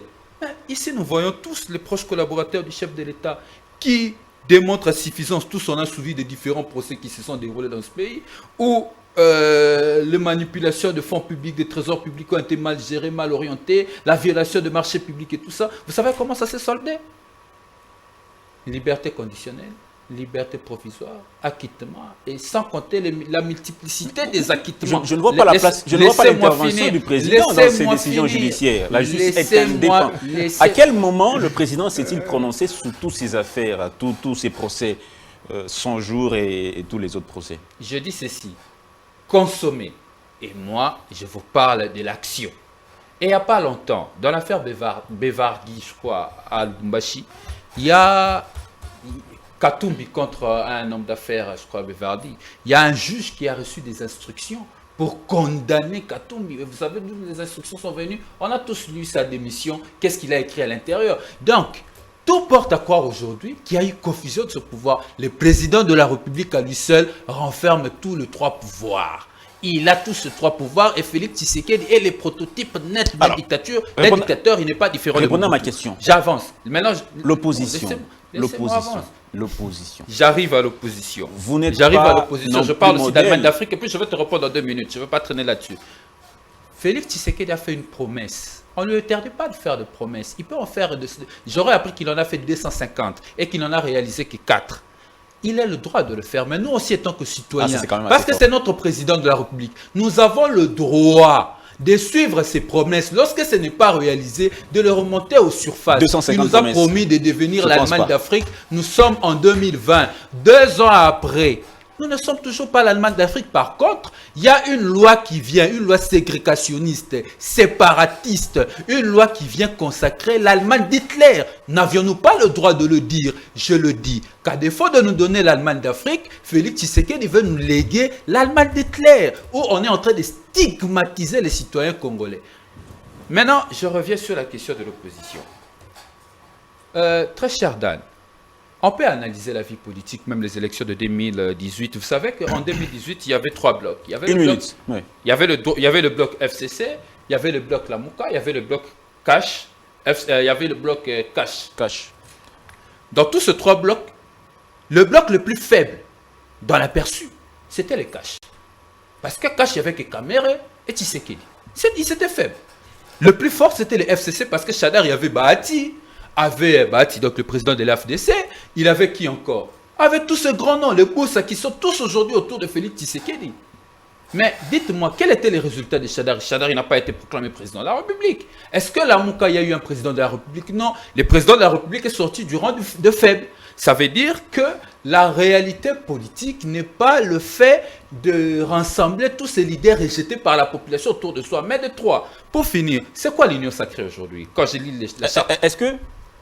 C: Ici, nous voyons tous les proches collaborateurs du chef de l'État qui démontrent à suffisance, tous on a suivi des différents procès qui se sont déroulés dans ce pays, où les manipulations de fonds publics, des trésors publics ont été mal gérés, mal orientés, la violation de marchés publics et tout ça. Vous savez comment ça s'est soldé? Liberté conditionnelle, liberté provisoire, acquittement, et sans compter la multiplicité des acquittements.
B: Je ne vois pas la place, je ne vois pas l'intervention du président dans ces décisions judiciaires. La justice est indépendante. À quel moment le président s'est-il prononcé sur toutes ces affaires, tous ces procès, 100 jours et tous les autres procès?
C: Je dis ceci, consommer. Et moi, je vous parle de l'action. Et il n'y a pas longtemps, dans l'affaire Bevardi, je crois, à Lubumbashi, il y a Katumbi contre un homme d'affaires, je crois, Bevardi. Il y a un juge qui a reçu des instructions pour condamner Katumbi. Vous savez d'où les instructions sont venues? On a tous lu sa démission. Qu'est-ce qu'il a écrit à l'intérieur? Donc, tout porte à croire aujourd'hui qu'il y a eu confusion de ce pouvoir. Le président de la République à lui seul renferme tous les 3 pouvoirs. Il a tous ces trois pouvoirs et Félix Tshisekedi est le prototype net de la dictature. D'un dictateur, il n'est pas différent de
B: Répondez à ma
C: Mobutu.
B: question.
C: J'avance. Maintenant,
B: L'opposition.
C: Laissez-moi avancer.
B: L'opposition.
C: J'arrive à l'opposition.
B: Vous n'êtes
C: J'arrive
B: pas
C: à l'opposition.
B: non
C: Je parle
B: plus
C: aussi d'Allemagne
B: modèle.
C: d'Afrique et puis je vais te répondre en 2 minutes. Je ne veux pas traîner là-dessus. Félix Tshisekedi a fait une promesse. On ne lui interdit pas de faire de promesses. Il peut en faire. J'aurais appris qu'il en a fait 250 et qu'il n'en a réalisé que 4. Il a le droit de le faire. Mais nous aussi, en tant que citoyens,
B: c'est quand même
C: parce
B: assez
C: que c'est notre président de la République, nous avons le droit de suivre ses promesses. Lorsque ce n'est pas réalisé, de le remonter aux surfaces.
B: 250
C: Il nous a
B: promesses.
C: promis de devenir
B: Je pense
C: l'Allemagne
B: pas.
C: d'Afrique. Nous sommes en 2020. 2 ans après, nous ne sommes toujours pas l'Allemagne d'Afrique. Par contre, il y a une loi qui vient, une loi ségrégationniste, séparatiste, une loi qui vient consacrer l'Allemagne d'Hitler. N'avions-nous pas le droit de le dire? Je le dis. Qu'à défaut de nous donner l'Allemagne d'Afrique, Félix Tshisekedi veut nous léguer l'Allemagne d'Hitler, où on est en train de stigmatiser les citoyens congolais. Maintenant, je reviens sur la question de l'opposition. Très cher Dan, on peut analyser la vie politique, même les élections de 2018. Vous savez qu'en 2018, il y avait 3 blocs. Il y avait
B: Une
C: le bloc,
B: minute. Oui.
C: il y avait le bloc FCC, il y avait le bloc Lamouka, il y avait le bloc Cash, il y avait le bloc Cash.
B: Cash.
C: Dans tous ces 3 blocs, le bloc le plus faible dans l'aperçu, c'était les Cash. Parce que Cash, il n'y avait que Kamere et Tshisekedi. C'était faible. Le plus fort, c'était les FCC parce que Chadar, il y avait Bahati. Avait Bahati, donc le président de l'AFDC. Il avait qui encore? Avec tous ces grands noms, les Boussa, qui sont tous aujourd'hui autour de Félix Tshisekedi. Mais dites-moi, quels étaient les résultats de Chadar? Chadar, il n'a pas été proclamé président de la République. Est-ce que la Mouka, il y a eu un président de la République? Non. Le président de la République est sorti du rang de faible. Ça veut dire que la réalité politique n'est pas le fait de rassembler tous ces leaders rejetés par la population autour de soi, mais de 3. Pour finir, c'est quoi l'union sacrée aujourd'hui? Quand je lis la charte.
B: Est-ce que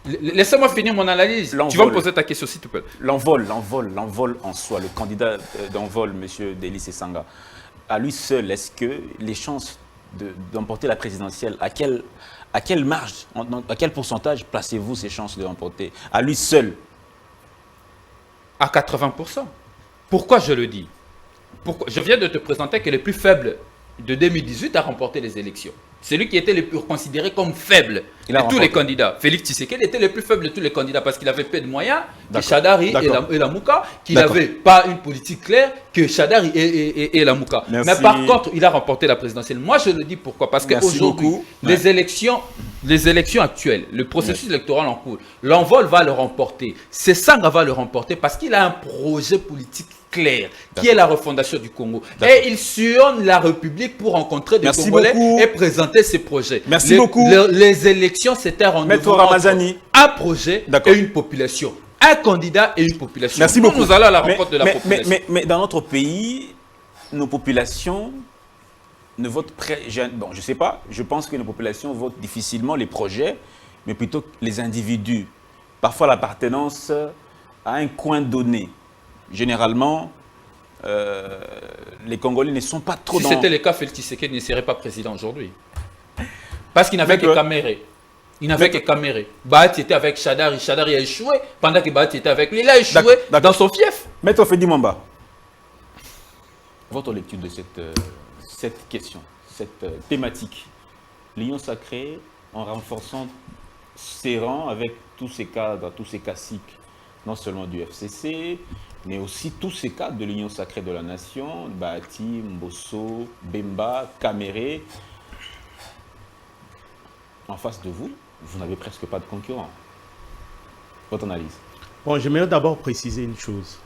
C: Laissez-moi finir mon analyse. Tu vas me
B: L'envol.
C: poser ta question, s'il te plaît.
B: l'envol en soi, le candidat d'envol, M. Delis Esanga, à lui seul, est-ce que les chances d'emporter la présidentielle, à quelle marge, à quel pourcentage placez-vous ces chances de l'emporter? À lui seul.
C: À 80%. Pourquoi je le dis? Je viens de te présenter que le plus faible de 2018 a remporté les élections. Celui qui était le plus considéré comme faible
B: Il a
C: de tous
B: remporté.
C: les candidats. Félix Tshisekedi était le plus faible de tous les candidats parce qu'il avait peu de moyens que
B: D'accord.
C: Chadari
B: D'accord.
C: et la Mouka, qu'il
B: D'accord.
C: n'avait pas une politique claire que Chadari et la Mouka.
B: Merci.
C: Mais par contre, il a remporté la présidentielle. Moi, je le dis pourquoi? Parce
B: Merci
C: qu'aujourd'hui,
B: beaucoup.
C: les élections actuelles, le processus électoral en cours, l'envol va le remporter. Sesanga va le remporter parce qu'il a un projet politique clair, qui est la refondation du Congo. Et il sillonne la République pour rencontrer des
B: Merci
C: Congolais
B: beaucoup.
C: et présenter ses projets.
B: Merci beaucoup.
C: Les élections, c'était un rendez-vous
B: Maître Ramazani.
C: entre un projet
B: D'accord.
C: et une population. Un candidat et une population.
B: Merci
C: Nous,
B: beaucoup.
C: nous allons à la rencontre de la population.
B: Mais dans notre pays, nos populations ne votent bon, je ne sais pas, je pense que nos populations votent difficilement les projets, mais plutôt les individus. Parfois l'appartenance à un coin donné. Généralement, les Congolais ne sont pas trop
C: Si
B: dans...
C: c'était le cas, Félix Tshisekedi ne serait pas président aujourd'hui. Parce qu'il n'avait que
B: D'accord.
C: Kamere. Il n'avait que Kamere. Bahati était avec Chadari. Chadari a échoué pendant que Bahati était avec lui. Il a échoué
B: D'accord.
C: dans son fief.
B: Maître Fedi Mwamba, votre lecture de cette question, cette thématique, l'union sacrée en renforçant ses rangs avec tous ces cadres, tous ces caciques, non seulement du FCC, mais aussi tous ces cadres de l'union sacrée de la nation, Bahati, Mbosso, Bemba, Kamere. En face de vous, vous n'avez presque pas de concurrent. Votre analyse?
E: Bon, j'aimerais d'abord préciser une chose.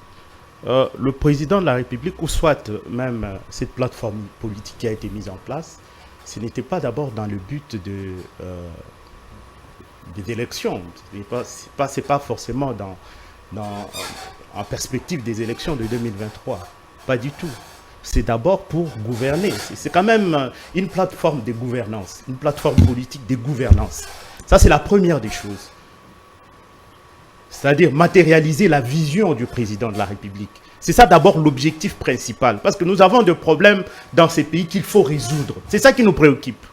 E: Le président de la République, ou soit même cette plateforme politique qui a été mise en place, ce n'était pas d'abord dans le but des élections. Ce n'est pas forcément en perspective des élections de 2023. Pas du tout. C'est d'abord pour gouverner. C'est quand même une plateforme de gouvernance, une plateforme politique de gouvernance. Ça, c'est la première des choses. C'est-à-dire matérialiser la vision du président de la République. C'est ça d'abord l'objectif principal. Parce que nous avons des problèmes dans ces pays qu'il faut résoudre. C'est ça qui nous préoccupe.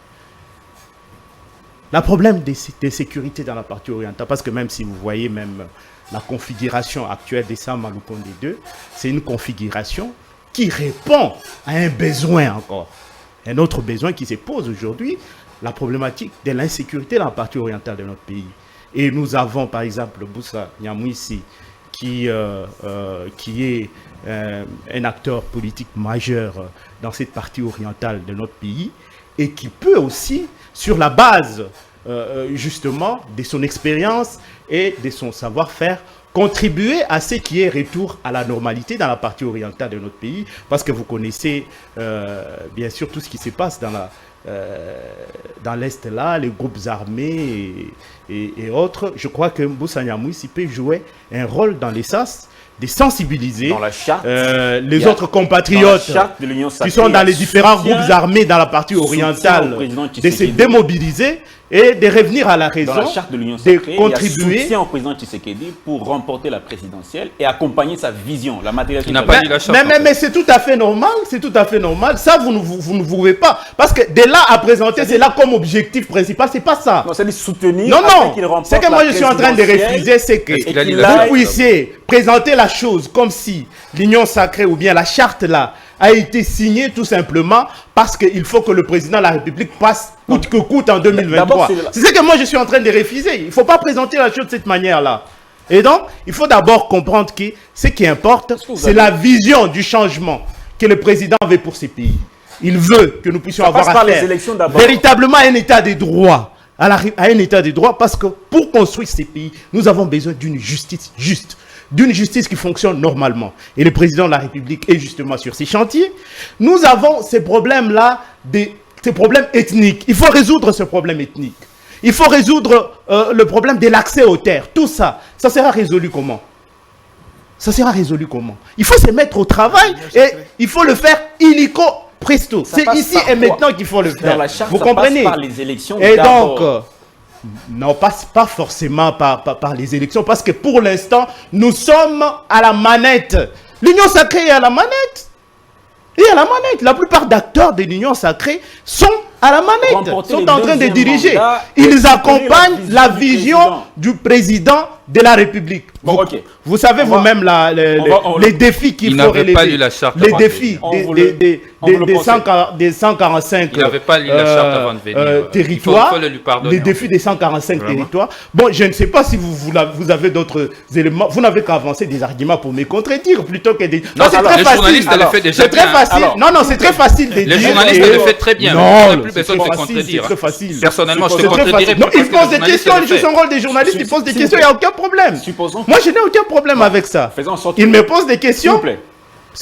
E: Le problème de sécurité dans la partie orientale, parce que même si vous voyez même la configuration actuelle des Samaloukonde 2, c'est une configuration qui répond à un besoin encore. Un autre besoin qui se pose aujourd'hui, la problématique de l'insécurité dans la partie orientale de notre pays. Et nous avons par exemple Boussa Nyamwisi qui est un acteur politique majeur dans cette partie orientale de notre pays et qui peut aussi, sur la base justement de son expérience et de son savoir-faire, contribuer à ce qui est retour à la normalité dans la partie orientale de notre pays, parce que vous connaissez bien sûr tout ce qui se passe dans l'Est là, les groupes armés et autres. Je crois que Boussa Nyamwisi peut jouer un rôle dans les SAS, de sensibiliser
B: Dans la charte,
E: les autres compatriotes qui sont dans les différents groupes armés dans la partie orientale, de se démobiliser et de revenir à la raison,
B: dans la charte de l'Union
E: de
B: sacrée, il y a
E: contribuer.
B: soutien au président Tshisekedi pour remporter la présidentielle et accompagner sa vision, la matérialité.
C: Il n'a pas dit la charte.
E: Mais c'est tout à fait normal, c'est tout à fait normal. Ça, vous ne pouvez pas. Parce que de là à présenter, c'est là comme objectif principal, c'est pas ça.
B: Non, c'est de soutenir.
E: Non,
B: afin
E: non,
B: qu'il remporte
E: ce que moi
B: la
E: je suis en train de
B: présidentielle.
E: refuser, c'est que
C: Est-ce qu'il a dit
E: vous
C: la charte?
E: puissiez présenter la chose comme si l'union sacrée ou bien la charte là a été signée tout simplement parce qu'il faut que le président de la République passe coûte que coûte en 2023. C'est ce que moi je suis en train de refuser. Il ne faut pas présenter la chose de cette manière-là. Et donc, il faut d'abord comprendre que ce qui importe, c'est la vision du changement que le président veut pour ces pays. Il veut que nous puissions avoir
B: passe par les
E: affaire
B: élections d'abord.
E: véritablement à un état de droit. À un état de droit, parce que pour construire ces pays, nous avons besoin d'une justice juste, d'une justice qui fonctionne normalement. Et le président de la République est justement sur ces chantiers. Nous avons ces problèmes-là, ces problèmes ethniques. Il faut résoudre ce problème ethnique. Il faut résoudre le problème de l'accès aux terres. Tout ça, ça sera résolu comment? Ça sera résolu comment? Il faut se mettre au travail et il faut le faire illico presto.
B: Ça
E: C'est
B: passe
E: ici
B: par
E: et
B: quoi?
E: maintenant qu'il faut le faire.
B: Dans la charte,
E: vous
B: ça
E: comprenez?
B: passe par les élections
E: Et
B: d'abord.
E: donc, non, pas forcément par les élections, parce que pour l'instant, nous sommes à la manette. L'Union sacrée est à la manette. Et à la manette. La plupart d'acteurs de l'Union sacrée sont à la manette,
B: Remporter
E: sont
B: le
E: en train de
B: deuxième
E: diriger.
B: mandat et
E: Ils
B: soutenir
E: accompagnent la
B: du
E: vision
B: président.
E: du président de la République.
B: Bon, ok.
E: Vous savez
B: On va-
E: vous-même les défis qu'il
C: Il
E: faut
C: n'avait
E: relever.
C: pas lu la charte
E: Les
C: avant de
E: défis
C: venir.
B: On vous le
E: des
B: conseille.
E: 145
C: Il n'avait pas lu la charte avant de venir.
E: territoires,
C: Il faut le lui pardonner,
E: les
C: en
E: défis
C: fait.
E: des 145 territoires. Bon, je ne sais pas si vous avez d'autres éléments. Vous n'avez qu'à avancer des arguments pour me contredire plutôt que des...
C: Non,
E: c'est
C: alors,
E: très
C: les
E: facile.
C: journalistes le
E: Alors,
C: fait déjà
E: c'est très
C: bien.
E: facile.
B: Alors,
E: Non, c'est très facile de
C: Les
E: dire.
C: journalistes
E: que-
C: le fait très bien.
E: Non,
C: On n'a plus
E: c'est
C: besoin de
E: très
C: se
E: facile,
C: contredire.
E: c'est très facile.
C: Personnellement, je te
E: C'est très
C: contredirais
E: facile. Non,
C: plus
E: il
C: parce que
E: pose
C: les
E: des
C: journalistes
E: questions,
C: le
E: il joue
C: fait.
E: son rôle des journalistes, il pose des
B: S'il vous
E: questions, il n'y a aucun problème.
B: Supposons.
E: Moi, je n'ai aucun problème avec ça.
B: Faisons en sorte
E: Il
B: que-
E: me pose des
B: S'il
E: questions,
B: vous plaît.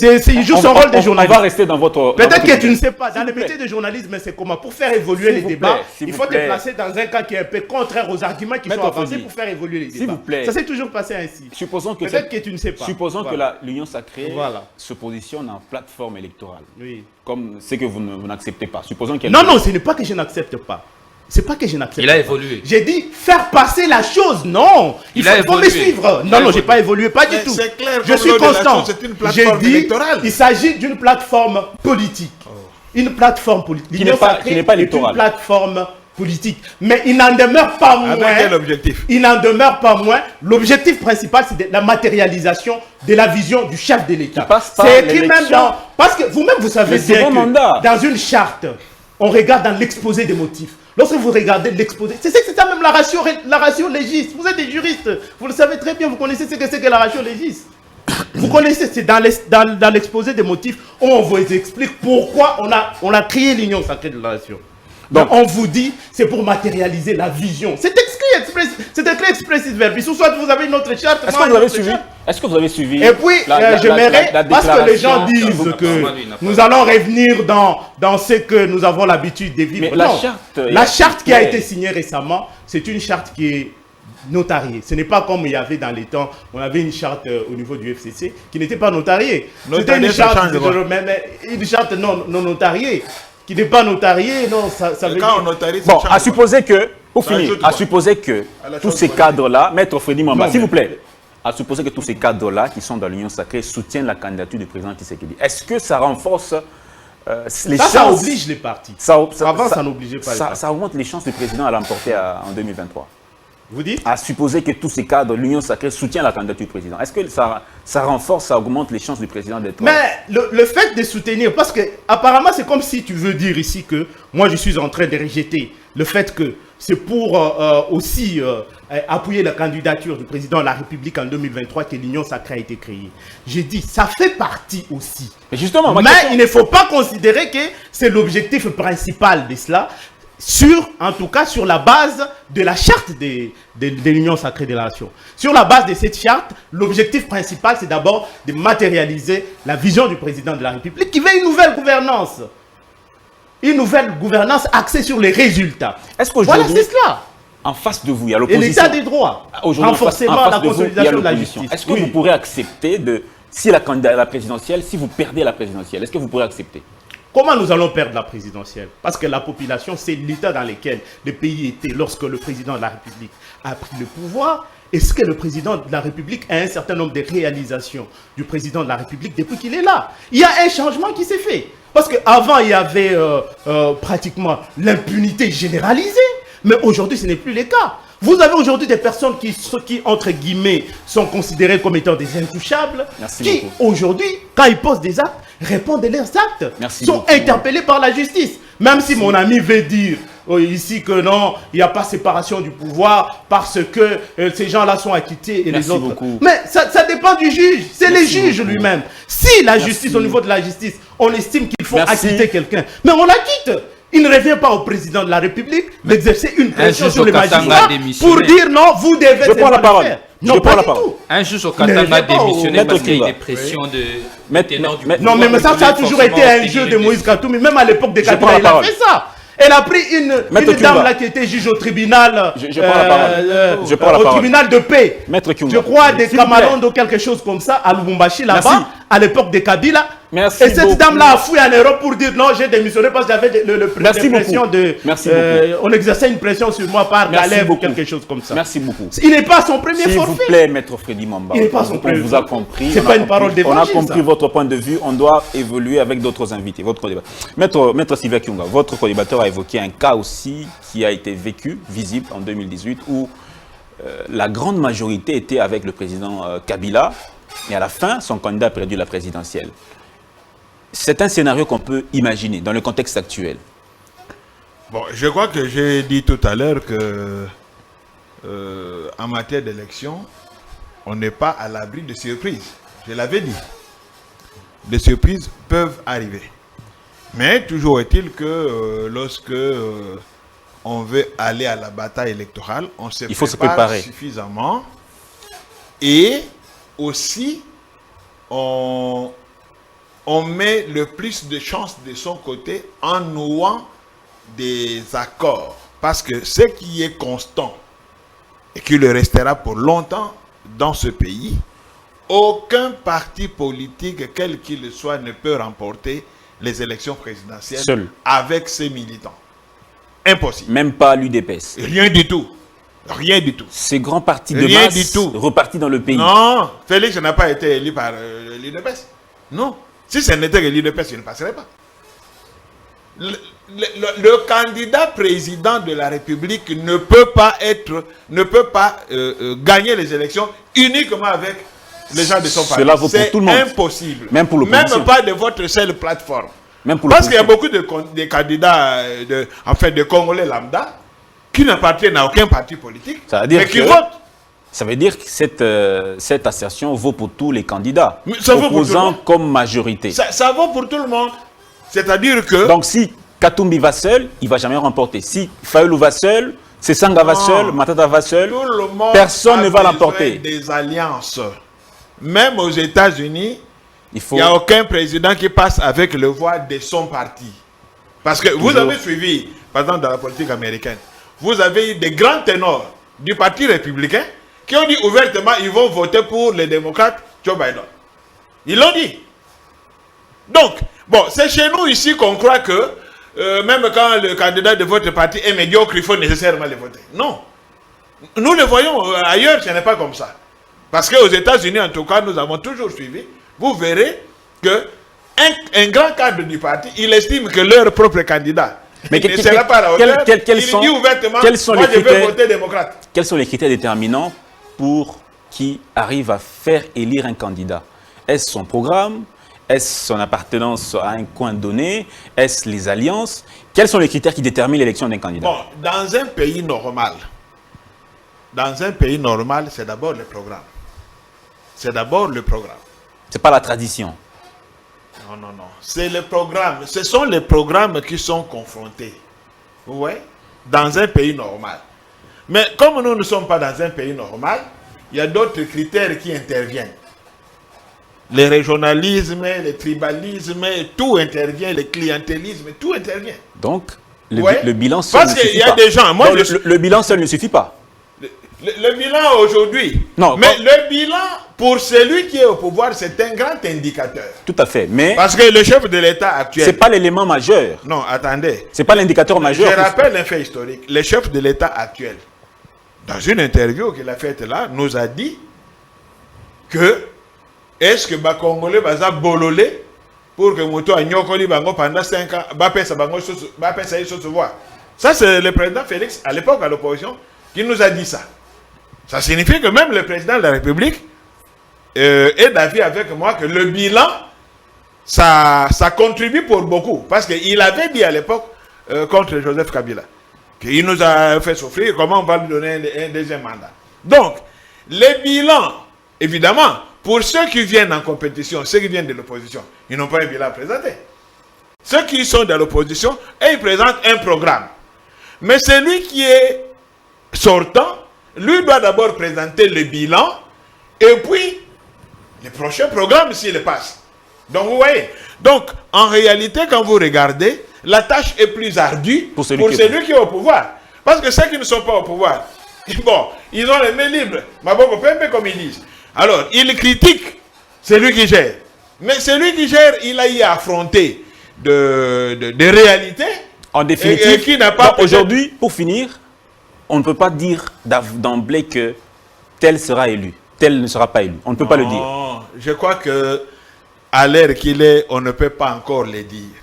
E: il joue son rôle de
B: On
E: journaliste.
B: va rester dans votre.
E: Peut-être que
B: dans
E: tu ne
B: votre-
E: sais pas, dans
B: S'il
E: le
B: vous
E: métier
B: plaît.
E: de journalisme, c'est comment? Pour faire évoluer
B: S'il
E: les
B: vous
E: débats,
B: plaît, s'il
E: il
B: vous
E: faut te
B: plaît.
E: placer dans un cas qui est un peu contraire aux arguments qui
B: Maître
E: sont avancés
B: Fodi.
E: pour faire évoluer les
B: S'il
E: débats.
B: vous plaît.
E: Ça s'est toujours passé ainsi.
B: Supposons que
E: Peut-être que tu ne sais pas.
B: Supposons que
E: Voilà.
B: l'Union sacrée
E: Voilà.
B: se positionne en plateforme électorale,
E: Oui.
B: comme c'est que vous n'acceptez pas. Supposons qu'elle.
E: Non, ce n'est pas que je n'accepte pas. C'est pas que je n'accepte
C: Il a
E: pas.
C: évolué.
E: J'ai dit faire passer la chose, non.
C: Il
E: faut,
C: a
E: faut me
C: évolué.
E: suivre.
C: Il a
E: Non, j'ai
C: évolué.
E: pas évolué, pas du
D: Mais
E: tout.
D: c'est clair,
E: Je
D: comme
E: suis
D: l'ordre de la
E: constant.
D: chose, c'est une
E: J'ai
D: plateforme
E: dit,
D: électorale.
E: il s'agit d'une plateforme politique. Une plateforme politique.
B: Qui n'est pas-
E: Sacrée
B: qui n'est pas
E: est
B: électorale.
E: une plateforme politique. Mais il n'en demeure pas moins.
D: Avec quel objectif?
E: Il n'en demeure pas moins. L'objectif principal, c'est la matérialisation de la vision du chef de l'État.
B: Qui passe par
E: C'est écrit même
B: l'élection.
E: dans. Parce que vous-même, vous savez
B: Le
E: bien
B: second
E: que
B: mandat.
E: dans une charte, on regarde dans l'exposé des motifs. Lorsque vous regardez l'exposé, c'est ça même la ratio légiste. Vous êtes des juristes. Vous le savez très bien. Vous connaissez ce que c'est que la ratio légiste. Vous connaissez, c'est dans l'exposé des motifs où on vous explique pourquoi on a créé l'union sacrée de la nation. Donc on vous dit, c'est pour matérialiser la vision. C'est écrit expressis verbis. Ou soit vous avez une autre charte.
B: Est-ce
E: moi,
B: que vous
E: une
B: avez
E: autre
B: suivi?
E: charte.
B: Est-ce que vous avez suivi?
E: Et puis, j'aimerais, parce que les gens
B: déclaration-
E: disent que
C: lui, il n'a pas-
E: nous allons revenir dans ce que nous avons l'habitude de vivre.
B: Mais la
E: Non.
B: charte,
E: La charte qui a
B: ouais.
E: été signée récemment, c'est une charte qui est notariée. Ce n'est pas comme il y avait dans les temps, on avait une charte au niveau du FCC qui n'était pas notariée. C'était
D: Notariée,
E: une
D: ça
E: charte,
D: change de quoi?
E: mais une charte non notariée, qui n'est pas notariée, non, ça veut
D: Quand on
E: dire...
D: notarise, ça
B: Bon,
D: change
B: à
D: quoi?
B: supposer que, pour
D: Ça
B: finir,
D: ajoute
B: à
D: quoi?
B: supposer que
D: À la
B: tous
D: chose
B: ces
D: politique.
B: cadres-là, Maître Freddy Mamba,
E: Non,
B: s'il
E: mais-
B: vous plaît, à supposer que tous ces cadres-là qui sont dans l'Union sacrée soutiennent la candidature du président Tshisekedi, est-ce que ça renforce les
E: Ça
B: chances?
E: oblige les partis.
B: Ça
E: Avant, ça n'obligeait pas les
B: ça,
E: partis.
B: ça augmente les chances du président à l'emporter en 2023.
E: Vous dites?
B: À supposer que tous ces cadres, l'Union sacrée soutient la candidature du président. Est-ce que ça renforce, ça augmente les chances du président d'être...
E: Mais le fait de soutenir, parce que apparemment c'est comme si tu veux dire ici que moi je suis en train de rejeter le fait que c'est pour aussi appuyer la candidature du président de la République en 2023 que l'Union sacrée a été créée. J'ai dit, ça fait partie aussi.
B: Mais justement,
E: mais il ne faut pas considérer que c'est l'objectif principal de cela, en tout cas sur la base de la charte de l'Union sacrée des nations. Sur la base de cette charte, l'objectif principal, c'est d'abord de matérialiser la vision du président de la République qui veut une nouvelle gouvernance. Une nouvelle gouvernance axée sur les résultats.
B: Est-ce qu'aujourd'hui,
E: voilà, c'est cela.
B: En face de vous, il y a
E: Et
B: l'opposition.
E: l'état des droits. Renforcement, la consolidation de la justice.
B: Est-ce que vous pourrez accepter si la candidature à la présidentielle, si vous perdez la présidentielle, est-ce que vous pourrez accepter?
E: Comment nous allons perdre la présidentielle? Parce que la population, c'est l'état dans lequel le pays était lorsque le président de la République a pris le pouvoir. Est-ce que le président de la République a un certain nombre de réalisations du président de la République depuis qu'il est là? Il y a un changement qui s'est fait. Parce qu'avant, il y avait pratiquement l'impunité généralisée. Mais aujourd'hui, ce n'est plus le cas. Vous avez aujourd'hui des personnes qui, entre guillemets, sont considérées comme étant des intouchables.
B: Merci
E: qui, aujourd'hui, quand ils posent des actes, répondent de leurs actes. Sont interpellés par la justice. Même si mon ami veut dire ici que non, il n'y a pas séparation du pouvoir parce que ces gens-là sont acquittés et les autres.
B: Beaucoup.
E: Mais ça dépend du juge. C'est le juge lui-même. Si la justice, au niveau de la justice, on estime qu'il faut acquitter quelqu'un, mais on l'acquitte. Il ne revient pas au président de la République d'exercer une pression sur les magistrats pour dire non, vous devez...
B: Je prends la parole.
E: Non, pas du tout.
C: Un juge au Katanga a démissionné parce qu'il y a des pressions de ténor du pouvoir.
E: Non, mais ça a toujours été un jeu de Moïse Katoumi. Même à l'époque de Kabila, il a fait ça. Elle a pris une dame là qui était juge au tribunal, au tribunal de paix. Je crois des Cameroun ou quelque chose comme ça à Lubumbashi là-bas, à l'époque de Kabila.
B: Merci
E: et cette dame-là a fouillé en Europe pour dire non, j'ai démissionné parce que j'avais l'impression de... on exerçait une pression sur moi par la lèvre ou quelque chose comme ça.
B: Merci beaucoup.
E: Il n'est pas son premier forfait.
B: S'il vous plaît, Maître Freddy Mamba.
E: Il n'est pas son premier
B: forfait. On vous a compris.
E: C'est pas une parole d'évangile.
B: On a compris votre point de vue. On doit évoluer avec d'autres invités. Votre débat. Maître Sylvain Kyunga, votre co-débatteur a évoqué un cas aussi qui a été vécu, visible en 2018, où la grande majorité était avec le président Kabila, et à la fin, son candidat a perdu la présidentielle. C'est un scénario qu'on peut imaginer dans le contexte actuel.
D: Bon, je crois que j'ai dit tout à l'heure que en matière d'élection, on n'est pas à l'abri de surprises. Je l'avais dit. Des surprises peuvent arriver. Mais toujours est-il que lorsque on veut aller à la bataille électorale, on se prépare suffisamment. Et aussi, on met le plus de chances de son côté en nouant des accords. Parce que ce qui est constant et qui le restera pour longtemps dans ce pays, aucun parti politique, quel qu'il soit, ne peut remporter les élections présidentielles
B: seul
D: avec ses militants. Impossible.
B: Même pas l'UDPS.
D: Rien du tout. Rien du tout.
B: Ces grands partis de masse repartis dans le pays.
D: Non, Félix n'a pas été élu par l'UDPS. Non. Si ce n'était que l'UDPS, il ne passerait pas. Le candidat président de la République ne peut pas gagner les élections uniquement avec les gens de son parti.
B: Cela vaut pour tout le monde.
D: C'est impossible.
B: Même pour l'opposition.
D: Même pas de votre seule plateforme.
B: Même pour
D: parce qu'il y a beaucoup de candidats, de Congolais lambda, qui n'appartiennent à aucun parti politique, mais qui votent.
B: Ça veut dire que cette assertion vaut pour tous les candidats,
D: opposants
B: comme majorité.
D: Ça vaut pour tout le monde. C'est-à-dire que...
B: Donc si Katumbi va seul, il ne va jamais remporter. Si Fayoulou va seul, Sesanga va seul, Matata va seul, personne ne va l'emporter.
D: Des alliances. Même aux États-Unis, il n'y a aucun président qui passe avec le voix de son parti. Parce que vous avez suivi, par exemple dans la politique américaine, vous avez eu des grands ténors du parti républicain qui ont dit ouvertement ils vont voter pour les démocrates Joe Biden. Ils l'ont dit. Donc, bon, c'est chez nous ici qu'on croit que même quand le candidat de votre parti est médiocre, il faut nécessairement le voter. Non. Nous le voyons ailleurs, ce n'est pas comme ça. Parce qu'aux États-Unis, en tout cas, nous avons toujours suivi. Vous verrez que un grand cadre du parti, il estime que leur propre candidat
B: Mais
D: il ne sera pas à la hauteur. Il dit ouvertement, moi je vais voter démocrate.
B: Quels sont les critères déterminants pour qui arrive à faire élire un candidat? Est-ce son programme? Est-ce son appartenance à un coin donné? Est-ce les alliances? Quels sont les critères qui déterminent l'élection d'un candidat?
D: Bon, dans un pays normal, c'est d'abord le programme. C'est d'abord le programme.
B: C'est pas la tradition.
D: Non. C'est le programme. Ce sont les programmes qui sont confrontés. Ouais. Dans un pays normal. Mais comme nous ne sommes pas dans un pays normal, il y a d'autres critères qui interviennent. Le régionalisme, le tribalisme, tout intervient, le clientélisme, tout intervient.
B: Donc, le bilan seul
D: parce
B: ne suffit pas.
D: qu'il y a des gens... Moi,
B: le bilan seul ne suffit pas.
D: Le bilan aujourd'hui...
B: Non.
D: Mais le bilan, pour celui qui est au pouvoir, c'est un grand indicateur.
B: Tout à fait. Mais...
D: Parce que le chef de l'État actuel...
B: c'est pas l'élément majeur.
D: Non, attendez.
B: C'est pas l'indicateur majeur.
D: Je rappelle un fait historique. Le chef de l'État actuel, dans une interview qu'il a faite là, nous a dit que est-ce que les Congolais vont bololé pour que Moto a nyokoli bango pendant 5 ans, se voir. Ça, c'est le président Félix, à l'époque, à l'opposition, qui nous a dit ça. Ça signifie que même le président de la République est d'avis avec moi que le bilan, ça contribue pour beaucoup. Parce qu'il avait dit à l'époque, contre Joseph Kabila, qu'il nous a fait souffrir, comment on va lui donner un deuxième mandat. Donc, les bilans, évidemment, pour ceux qui viennent en compétition, ceux qui viennent de l'opposition, ils n'ont pas un bilan à présenter. Ceux qui sont dans l'opposition, ils présentent un programme. Mais celui qui est sortant, lui doit d'abord présenter le bilan et puis les prochains programmes s'il passe. Donc vous voyez. Donc en réalité, quand vous regardez, la tâche est plus ardue pour celui qui est au pouvoir. Parce que ceux qui ne sont pas au pouvoir, bon, ils ont les mains libres. Maboko Pembe, comme ils disent. Alors, ils critiquent celui qui gère. Mais celui qui gère, il a y affronté de réalités.
B: En définitive,
D: et qui n'a pas
B: aujourd'hui, pour finir, on ne peut pas dire d'emblée que tel sera élu, tel ne sera pas élu. On ne peut pas le dire.
D: Je crois que à l'ère qu'il est, on ne peut pas encore le dire.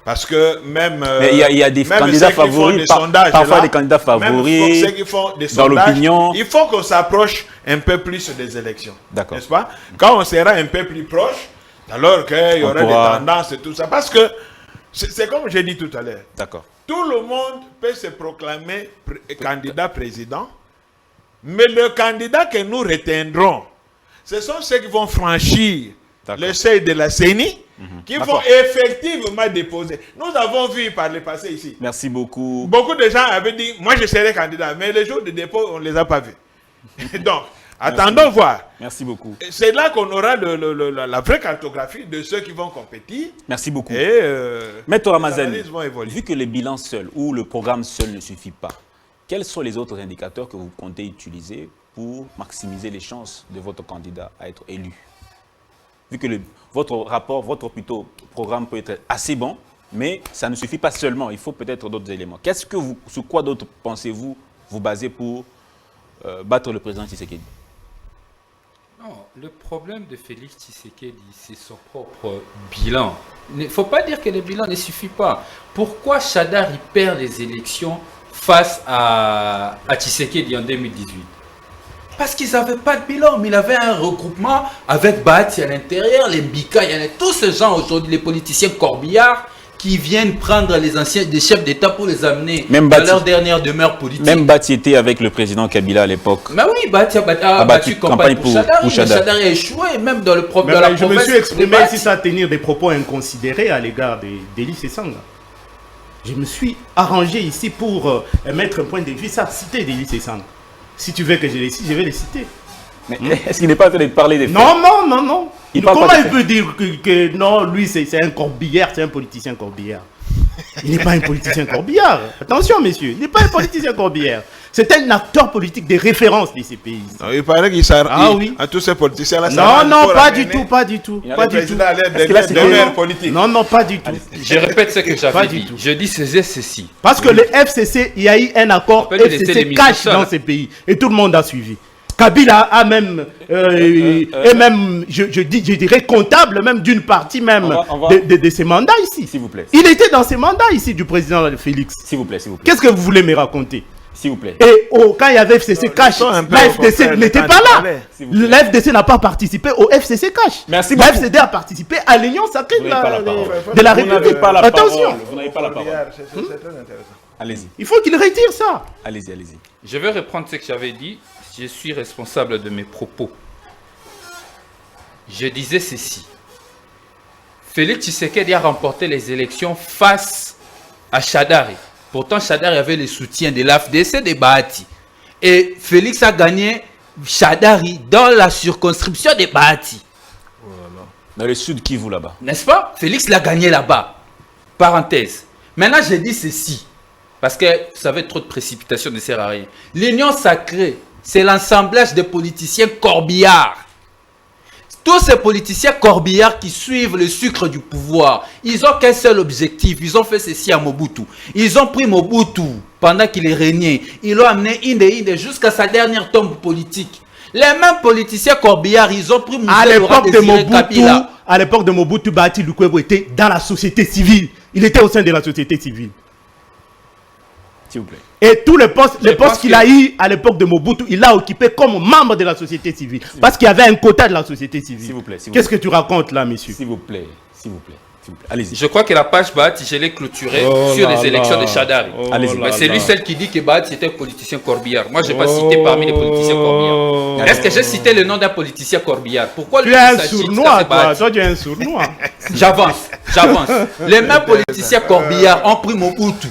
D: Parce que même...
B: Mais il y a des candidats favoris, parfois des candidats favoris,
D: ceux qui font des
B: dans
D: sondages,
B: l'opinion.
D: Il faut qu'on s'approche un peu plus des élections.
B: D'accord.
D: N'est-ce pas? Quand on sera un peu plus proche, alors qu'il y aura des tendances et tout ça. Parce que, c'est comme j'ai dit tout à l'heure.
B: D'accord.
D: Tout le monde peut se proclamer candidat président, mais le candidat que nous retiendrons, ce sont ceux qui vont franchir le seuil de la CENI, qui vont effectivement déposer. Nous avons vu par le passé ici.
B: Merci beaucoup.
D: Beaucoup de gens avaient dit, moi je serai candidat, mais les jours de dépôt, on ne les a pas vus. Donc, attendons voir.
B: Merci beaucoup.
D: C'est là qu'on aura la vraie cartographie de ceux qui vont compétir.
B: Merci beaucoup.
D: Et
B: Maître Ramazen,
D: évoluer.
B: vu que le bilan seul ou le programme seul ne suffit pas, quels sont les autres indicateurs que vous comptez utiliser pour maximiser les chances de votre candidat à être élu? Vu que votre rapport, votre plutôt programme peut être assez bon, mais ça ne suffit pas seulement, il faut peut-être d'autres éléments. Sur quoi d'autres pensez-vous vous baser pour battre le président Tshisekedi?
C: Non, le problème de Félix Tshisekedi, c'est son propre bilan. Il ne faut pas dire que le bilan ne suffit pas. Pourquoi Chadar il perd les élections face à Tshisekedi en 2018? Parce qu'ils n'avaient pas de bilan, mais il avait un regroupement avec Bahati à l'intérieur, les Mbika, il y en a tous ces gens aujourd'hui, les politiciens corbillards, qui viennent prendre des chefs d'État pour les amener à leur dernière demeure politique.
B: Même Bahati était avec le président Kabila à l'époque.
C: Mais oui, Bahati a battu campagne pour Chadar. Chadar a échoué, même dans le propre de la
E: je me suis exprimé ici sans tenir des propos inconsidérés à l'égard d'Élie Sessanga. Je me suis arrangé ici pour mettre un point de vue, ça citer d'Élie Sessanga. Si tu veux que je les cite, je vais les citer.
B: Mais est-ce qu'il n'est pas en train de parler des faits?
E: Non. Comment il peut dire que non, lui c'est un corbillard, c'est un politicien corbillard? Il n'est pas un politicien corbillard. Attention, messieurs, il n'est pas un politicien corbillard. C'est un acteur politique de référence de ces pays.
D: Non, il paraît qu'il sert à tous ces politiciens-là.
E: Non, pas du tout. Pas du tout.
D: Non,
E: pas du tout.
C: Je répète ce que j'avais dit. Je dis ceci.
E: Parce que le FCC, il y a eu un accord FCC cash dans ces pays. Et tout le monde a suivi. Kabila a même, et même, je dirais comptable même d'une partie même de ses mandats ici.
B: S'il vous plaît.
E: Il était dans ses mandats ici du président Félix.
B: S'il vous plaît, s'il vous plaît.
E: Qu'est-ce que vous voulez me raconter?
B: S'il vous plaît.
E: Et quand il y avait FCC Cash, la FDC n'était pas là. La FDC n'a pas participé au FCC Cash.
B: Merci
E: la
B: beaucoup.
E: FCD a participé à l'Union sacrée de la
B: Vous n'avez
E: République.
B: pas la
E: Attention.
B: parole. Vous n'avez pas la parole.
D: C'est très intéressant.
B: Allez-y.
E: Il faut qu'il retire ça.
B: Allez-y, allez-y.
C: Je vais reprendre ce que j'avais dit. Je suis responsable de mes propos. Je disais ceci. Félix Tshisekedi a remporté les élections face à Shadari. Pourtant, Shadari avait le soutien de l'AFDC de Bahati. Et Félix a gagné Shadari dans la circonscription de Bahati.
B: Dans le sud Kivu là-bas.
C: N'est-ce pas? Félix l'a gagné là-bas. Parenthèse. Maintenant, j'ai dit ceci. Parce que ça va être trop de précipitation, ne sert à rien. L'union sacrée, c'est l'assemblage des politiciens corbillards. Tous ces politiciens corbillards qui suivent le sucre du pouvoir, ils n'ont qu'un seul objectif. Ils ont fait ceci à Mobutu. Ils ont pris Mobutu pendant qu'il est régné. Ils l'ont amené Inde jusqu'à sa dernière tombe politique. Les mêmes politiciens corbillards, ils ont pris
E: À l'époque de Mobutu, Bahati Lukwebo était dans la société civile. Il était au sein de la société civile.
B: S'il vous plaît.
E: Et tous les postes qu'il a eu à l'époque de Mobutu, il l'a occupé comme membre de la société civile. Parce qu'il y avait un quota de la société civile.
B: S'il vous plaît.
E: Qu'est-ce que tu racontes là, monsieur?
B: S'il vous plaît. S'il vous plaît. S'il vous plaît. Allez-y.
C: Je crois que la page Bahati, je l'ai clôturée sur les élections de Shadari.
B: Allez-y.
C: Mais c'est lui seul qui dit que Bahati était un politicien corbillard. Moi, je n'ai pas cité parmi les politiciens corbillards. Est-ce que j'ai cité le nom d'un politicien corbillard? Pourquoi
E: Tu
C: lui
E: es un
C: s'agite?
E: sournois, toi. Toi, tu es un sournois.
C: J'avance. Les mêmes politiciens corbillards ont pris Mobutu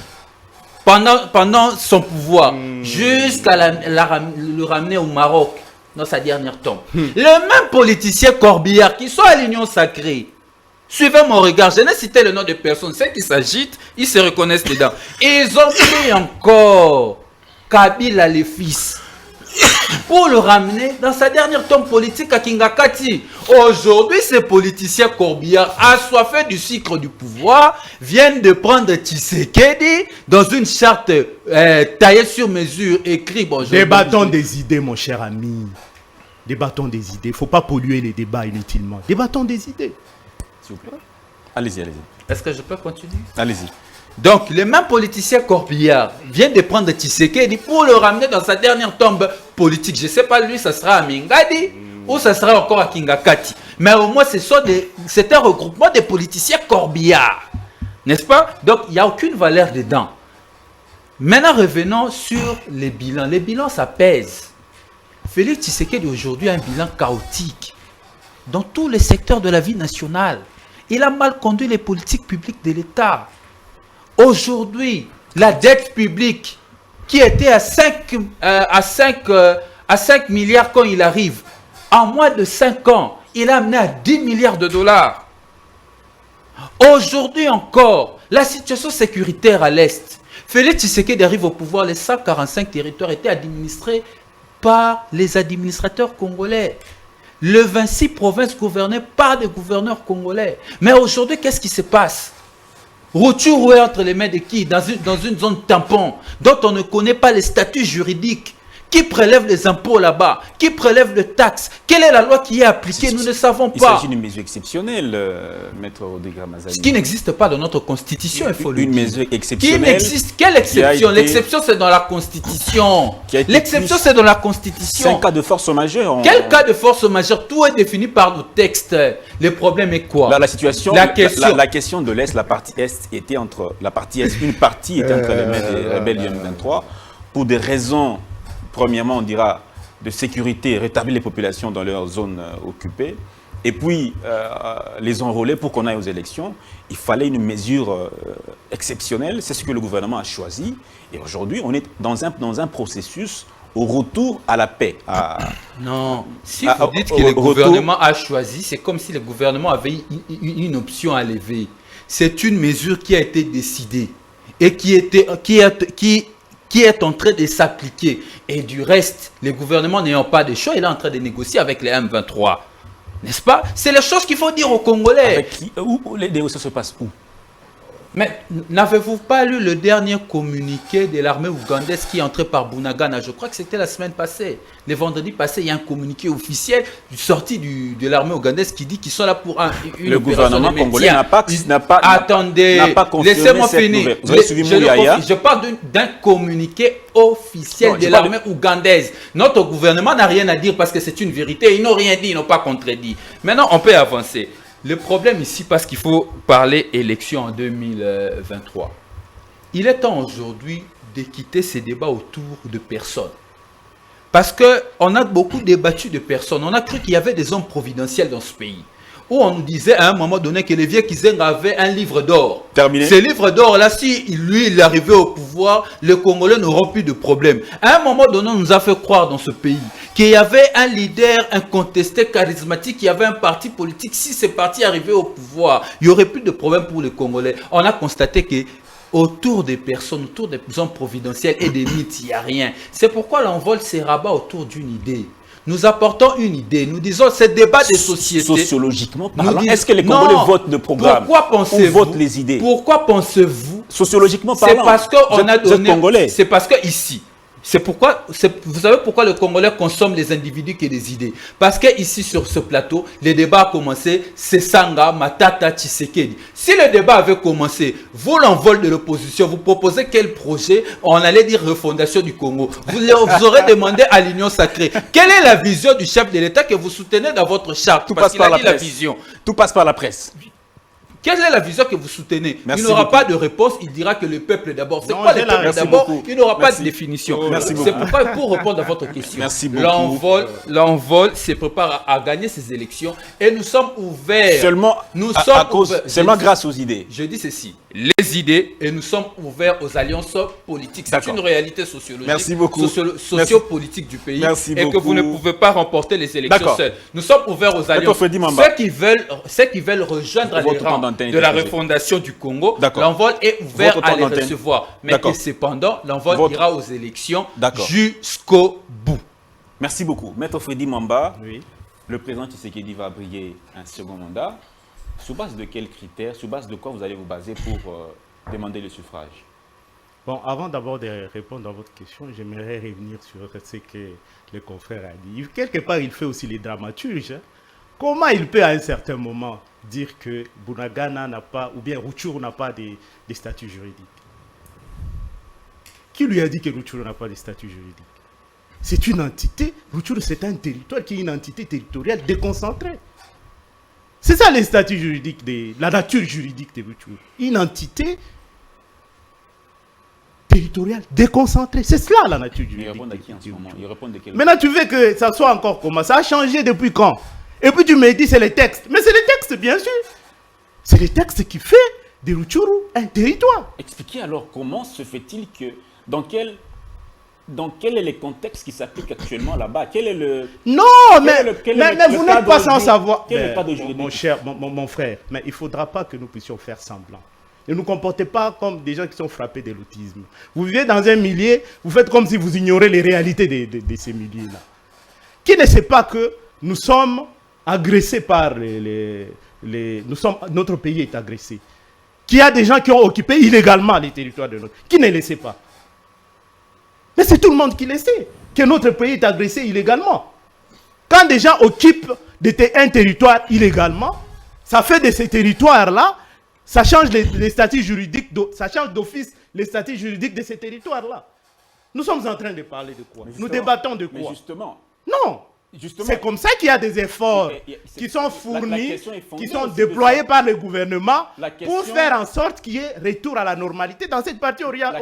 C: pendant son pouvoir, jusqu'à le ramener au Maroc, dans sa dernière tombe. Les mêmes politiciens corbillards qui sont à l'Union sacrée, suivez mon regard, je n'ai cité le nom de personne, ceux qui s'agitent, ils se reconnaissent dedans. Ils ont pris encore Kabila le fils pour le ramener dans sa dernière tombe politique à Kingakati. Aujourd'hui, ces politiciens corbillards assoiffés du sucre du pouvoir viennent de prendre Tshisekedi dans une charte taillée sur mesure, écrite. Bon,
E: Débattons des idées, mon cher ami. Débattons des idées. Il ne faut pas polluer les débats inutilement. Débattons des idées.
B: S'il vous plaît. Allez-y, allez-y.
C: Est-ce que je peux continuer?
B: Allez-y.
C: Donc, les mêmes politiciens corbillards viennent de prendre Tshisekedi pour le ramener dans sa dernière tombe politique. Je ne sais pas, lui, ça sera à Mingadi ou ça sera encore à Kingakati. Mais au moins, c'est un regroupement de politiciens corbillards. N'est-ce pas? Donc, il n'y a aucune valeur dedans. Maintenant, revenons sur les bilans. Les bilans, ça pèse. Félix Tshisekedi aujourd'hui a un bilan chaotique dans tous les secteurs de la vie nationale. Il a mal conduit les politiques publiques de l'État. Aujourd'hui, la dette publique qui était à 5 milliards quand il arrive, en moins de 5 ans, il a amené à 10 milliards de dollars. Aujourd'hui encore, la situation sécuritaire à l'Est. Félix Tshisekedi arrive au pouvoir, les 145 territoires étaient administrés par les administrateurs congolais. Les 26 provinces gouvernées par des gouverneurs congolais. Mais aujourd'hui, qu'est-ce qui se passe? Retour entre les mains de qui? Dans une zone tampon dont on ne connaît pas les statuts juridiques. Qui prélève les impôts là-bas? Qui prélève les taxes? Quelle est la loi qui est appliquée? Nous ne savons pas.
B: Il s'agit d'une mesure exceptionnelle, Maître Rodrigue Ramazani.
C: Ce qui n'existe pas dans notre constitution, il faut le dire.
B: Une mesure exceptionnelle.
C: Qui n'existe? Quelle exception? L'exception, c'est dans la constitution. L'exception, c'est dans la constitution.
B: C'est un cas de force majeure.
C: Quel cas de force majeure? Tout est défini par nos textes. Le problème est quoi?
B: Là, la situation, la question de l'Est, la partie Est était entre la partie Est, une partie était entre les mains des rebelles du M23 pour des raisons. Premièrement, on dira de sécurité, rétablir les populations dans leurs zones occupées. Et puis, les enrôler pour qu'on aille aux élections. Il fallait une mesure exceptionnelle. C'est ce que le gouvernement a choisi. Et aujourd'hui, on est dans un processus au retour à la paix.
C: Non, si vous dites que le gouvernement a choisi, c'est comme si le gouvernement avait une option à lever. C'est une mesure qui a été décidée et qui est en train de s'appliquer. Et du reste, le gouvernement n'ayant pas de choix, il est en train de négocier avec les M23. N'est-ce pas? C'est les choses qu'il faut dire aux Congolais.
B: Avec qui? Où les négociations se passent où?
C: Mais n'avez-vous pas lu le dernier communiqué de l'armée ougandaise qui est entré par Bunagana? Je crois que c'était la semaine passée. Le vendredi passé, il y a un communiqué officiel sorti de l'armée ougandaise qui dit qu'ils sont là pour une
B: Le
C: opération
B: gouvernement
C: de
B: congolais
C: maintien.
B: n'a pas
C: Attendez,
B: confirmé
C: laissez-moi
B: cette
C: finir.
B: nouvelle. Vous avez suivi Mouyaya?
C: Je parle d'un communiqué officiel
B: Non,
C: de l'armée ougandaise. Notre gouvernement n'a rien à dire parce que c'est une vérité. Ils n'ont rien dit, ils n'ont pas contredit. Maintenant, on peut avancer. Le problème ici, parce qu'il faut parler élection en 2023, il est temps aujourd'hui de quitter ces débats autour de personnes. Parce qu'on a beaucoup débattu de personnes. On a cru qu'il y avait des hommes providentiels dans ce pays. Où on nous disait à un moment donné que les vieux Kizenga avaient un livre d'or.
B: Terminé.
C: Ce livre d'or-là, si lui, il arrivait au pouvoir, les Congolais n'auront plus de problème. À un moment donné, on nous a fait croire dans ce pays qu'il y avait un leader incontesté, charismatique, qu'il y avait un parti politique. Si ce parti arrivait au pouvoir, il n'y aurait plus de problème pour les Congolais. On a constaté que autour des personnes, autour des hommes providentiels et des mythes, il n'y a rien. C'est pourquoi l'envol se rabat autour d'une idée. Nous apportons une idée, nous disons ce débat des sociétés.
B: Sociologiquement parlant, est-ce que les Congolais votent le programme?
C: Pourquoi pensez-vous?
B: Ou votent les idées?
C: Pourquoi pensez-vous?
B: Sociologiquement parlant,
C: c'est parce qu'on a donné.
B: Congolais.
C: C'est parce que ici. C'est pourquoi, vous savez pourquoi le Congolais consomme les individus que les idées? Parce que ici sur ce plateau, le débat a commencé, c'est Sanga, Matata, Tshisekedi. Si le débat avait commencé, vous l'envol de l'opposition, vous proposez quel projet? On allait dire refondation du Congo. Vous aurez demandé à l'Union sacrée. Quelle est la vision du chef de l'État que vous soutenez dans votre charte?
B: Tout
C: Parce
B: passe
C: qu'il
B: par
C: a
B: la
C: dit la
B: presse.
C: vision.
B: Tout passe par la presse.
C: Quelle est la vision que vous soutenez?
B: Merci
C: Il n'aura
B: beaucoup.
C: pas de réponse, il dira que le peuple d'abord. C'est
E: Non,
C: quoi le
E: j'ai la
C: peuple
B: réponse.
C: d'abord?
B: Merci beaucoup.
C: Il n'aura pas
B: Merci.
C: de définition.
B: Merci
C: C'est
B: beaucoup.
C: pourquoi, pour répondre à votre question,
B: Merci beaucoup.
C: l'envol se prépare à gagner ces élections et nous sommes ouverts.
B: Seulement,
C: Nous
B: à
C: sommes
B: cause,
C: ouverts.
B: seulement
C: Je dis-
B: grâce aux idées.
C: Je dis ceci, les idées et nous sommes ouverts aux alliances politiques. C'est
B: D'accord.
C: une réalité sociologique,
B: Merci beaucoup.
C: sociopolitique du pays
B: Merci
C: et que vous ne
B: beaucoup.
C: pouvez pas remporter les élections
B: D'accord.
C: seuls. Nous sommes ouverts aux alliances.
B: Freddy Mamba.
C: Ceux qui veulent rejoindre les
B: Votre temps
C: rangs
B: d'antenne
C: de
B: est
C: la
B: posé.
C: refondation du Congo,
B: D'accord.
C: l'envol est ouvert
B: Votre
C: à
B: temps
C: les
B: d'antenne.
C: recevoir. Mais
B: D'accord.
C: que cependant, l'envol
B: Votre-
C: ira aux élections
B: D'accord.
C: jusqu'au bout.
B: Merci beaucoup. Maître Freddy Mamba,
E: Oui.
B: le président Tshisekedi va briller un second mandat. Sous base de quels critères, sous base de quoi vous allez vous baser pour demander le suffrage?
E: Bon, avant d'abord de répondre à votre question, j'aimerais revenir sur ce que le confrère a dit. Quelque part, il fait aussi les dramaturges. Hein. Comment il peut à un certain moment dire que Bunagana n'a pas, ou bien Rutshuru n'a pas de statut juridique? Qui lui a dit que Rutshuru n'a pas de statut juridique? C'est une entité, Rutshuru c'est un territoire qui est une entité territoriale déconcentrée. C'est ça les statuts juridiques, la nature juridique de Rutshuru. Une entité territoriale déconcentrée. C'est cela la nature
B: Ils
E: juridique.
B: répondent à qui en ce moment? Ils répondent de quel?
E: Maintenant, tu veux que ça soit encore comment? Ça a changé depuis quand? Et puis tu me dis c'est les textes. Mais c'est les textes, bien sûr. C'est les textes qui font de Rutshuru un territoire.
B: Expliquez alors comment se fait-il que, dans quel est le contexte qui s'applique actuellement là-bas? Quel est le...
E: Non, mais vous n'êtes pas sans savoir.
B: Quel est le
E: Mais,
B: cadre juridique?
E: mon cher, mon frère, mais il ne faudra pas que nous puissions faire semblant. Ne nous comportez pas comme des gens qui sont frappés de l'autisme. Vous vivez dans un milieu, vous faites comme si vous ignorez les réalités de ces milieux-là. Qui ne sait pas que nous sommes agressés par notre pays est agressé. Qu'il y a des gens qui ont occupé illégalement les territoires de notre... Qui ne le sait pas? Mais c'est tout le monde qui le sait, que notre pays est agressé illégalement. Quand des gens occupent un territoire illégalement, ça fait de ces territoires-là, ça change les statuts juridiques, ça change d'office les statuts juridiques de ces territoires-là. Nous sommes en train de parler de quoi? Nous débattons de
B: Mais
E: quoi?
B: justement,
E: Non. C'est comme ça qu'il y a des efforts qui sont fournis,
B: question est fondée
E: qui sont
B: aussi de
E: déployés
B: ça.
E: par le gouvernement
B: La
E: pour
B: question-
E: faire en sorte qu'il y ait retour à la normalité dans cette partie orientale.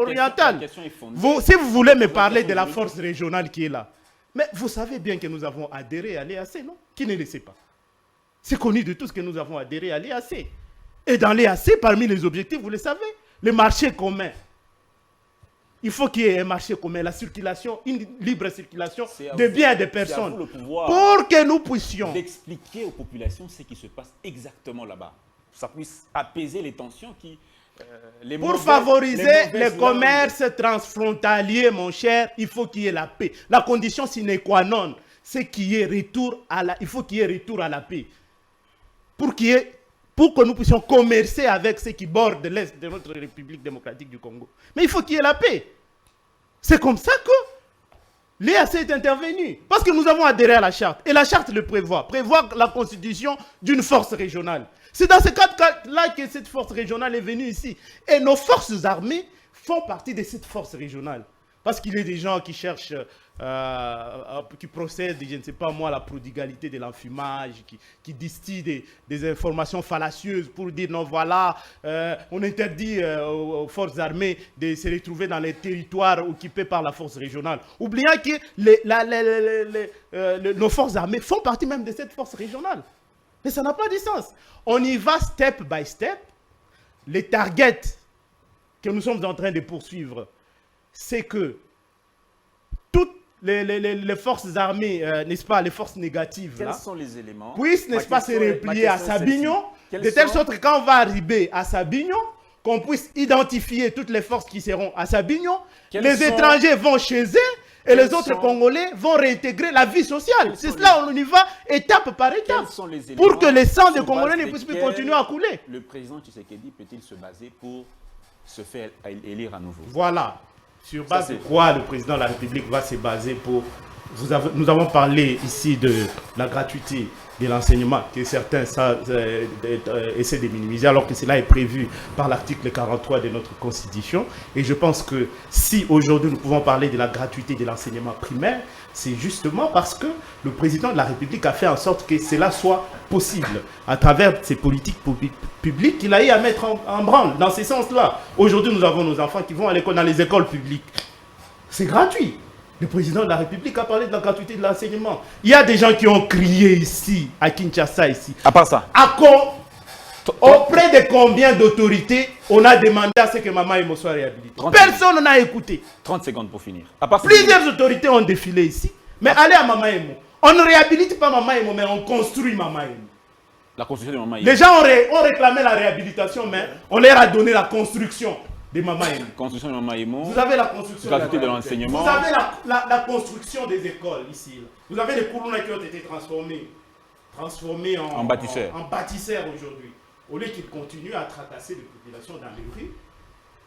B: la question est fondée.
E: Si vous voulez me
B: La
E: parler
B: question
E: de la
B: juridique.
E: force régionale qui est là, mais vous savez bien que nous avons adhéré à l'EAC, non? Qui ne le sait pas? C'est connu de tous que nous avons adhéré à l'EAC. Et dans l'EAC, parmi les objectifs, vous le savez, le marché commun. Il faut qu'il y ait un marché commun, la circulation, une libre circulation
B: C'est à
E: de
B: vous-
E: biens et de
B: c'est à
E: personnes.
B: vous le pouvoir
E: Pour que nous puissions.
B: d'expliquer aux populations ce qui se passe exactement là-bas. Ça puisse apaiser les tensions qui...
E: Pour favoriser le commerce transfrontalier, mon cher, il faut qu'il y ait la paix. La condition sine qua non, c'est qu'il y ait retour à la, il faut qu'il y ait retour à la paix. Pour pour que nous puissions commercer avec ceux qui bordent l'Est de notre République démocratique du Congo. Mais il faut qu'il y ait la paix. C'est comme ça que l'EAC est intervenu. Parce que nous avons adhéré à la charte. Et la charte le prévoit. Prévoit la constitution d'une force régionale. C'est dans ce cadre-là que cette force régionale est venue ici. Et nos forces armées font partie de cette force régionale. Parce qu'il y a des gens qui cherchent, qui procèdent, je ne sais pas moi, à la prodigalité de l'enfumage, qui distillent des informations fallacieuses pour dire non, voilà, on interdit aux forces armées de se retrouver dans les territoires occupés par la force régionale. Oubliant que nos forces armées font partie même de cette force régionale. Mais ça n'a pas de sens. On y va step by step. Les targets que nous sommes en train de poursuivre, c'est que toutes les forces armées, n'est-ce pas, les forces négatives,
B: Quels
E: là,
B: sont les éléments?
E: puissent, n'est-ce pas, se replier à Sabignon, de telle sorte que quand on va arriver à Sabignon, qu'on puisse identifier toutes les forces qui seront à Sabignon, les étrangers vont chez eux, et les autres Congolais vont réintégrer la vie sociale. C'est cela, on y va étape par étape, pour que les sangs des Congolais ne puissent plus continuer à couler.
B: Le président Tshisekedi peut-il se baser pour se faire élire à nouveau?
E: Voilà. Sur base de quoi le président de la République va se baser pour... Nous avons parlé ici de la gratuité de l'enseignement que certains essaient de minimiser alors que cela est prévu par l'article 43 de notre Constitution. Et je pense que si aujourd'hui nous pouvons parler de la gratuité de l'enseignement primaire, c'est justement parce que le président de la République a fait en sorte que cela soit possible à travers ses politiques publiques qu'il a eu à mettre en branle. Dans ce sens-là, aujourd'hui nous avons nos enfants qui vont à l'école, dans les écoles publiques. C'est gratuit. Le président de la République a parlé de la gratuité de l'enseignement. Il y a des gens qui ont crié ici, à Kinshasa, ici.
B: À part ça.
E: Auprès de combien d'autorités on a demandé à ce que Maman Emo soit réhabilité? Personne n'a écouté.
B: 30 secondes pour finir. À part
E: Plusieurs autorités ont défilé ici. Mais allez à Maman Emo. On ne réhabilite pas Maman Emo, mais on construit Maman Emo.
B: La construction de Maman Emo.
E: Les gens ont réclamé la réhabilitation, mais on leur a donné la construction de Maman Emo.
B: Construction de Maman Emo.
E: Vous avez la construction
B: gratuité de l'enseignement.
E: Vous avez la construction des écoles ici. Là. Vous avez les Koulouna qui ont été transformés en bâtisseurs aujourd'hui. Au lieu qu'ils continuent à tracasser les populations dans les rues,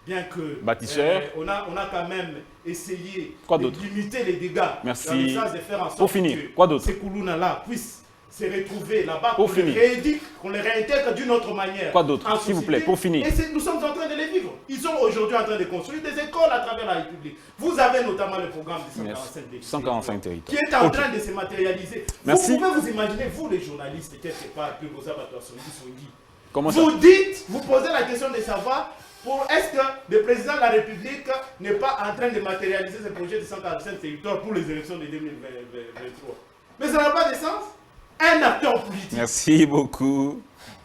E: bien que
B: bâtisseurs.
E: On a quand même essayé
B: de
E: limiter les dégâts.
B: Merci.
E: Dans le sens de faire en sorte
B: pour finir.
E: que ces Koulouna-là puissent se retrouver là-bas, qu'on les réintègre d'une autre manière.
B: Quoi d'autre, s'il vous plaît, pour finir?
E: Et nous sommes en train de les vivre. Ils sont aujourd'hui en train de construire des écoles à travers la République. Vous avez notamment le programme de
B: 145 territoires.
E: Qui est en train de se matérialiser.
B: Merci.
E: Vous pouvez vous imaginer, vous les journalistes, quelque part, que vos abattoirs sont dit.
B: Comment ça?
E: Vous posez la question de savoir, est-ce que le président de la République n'est pas en train de matérialiser ce projet de 145 territoires pour les élections de 2023? Mais ça n'a pas de sens. Un acteur politique.
B: Merci beaucoup.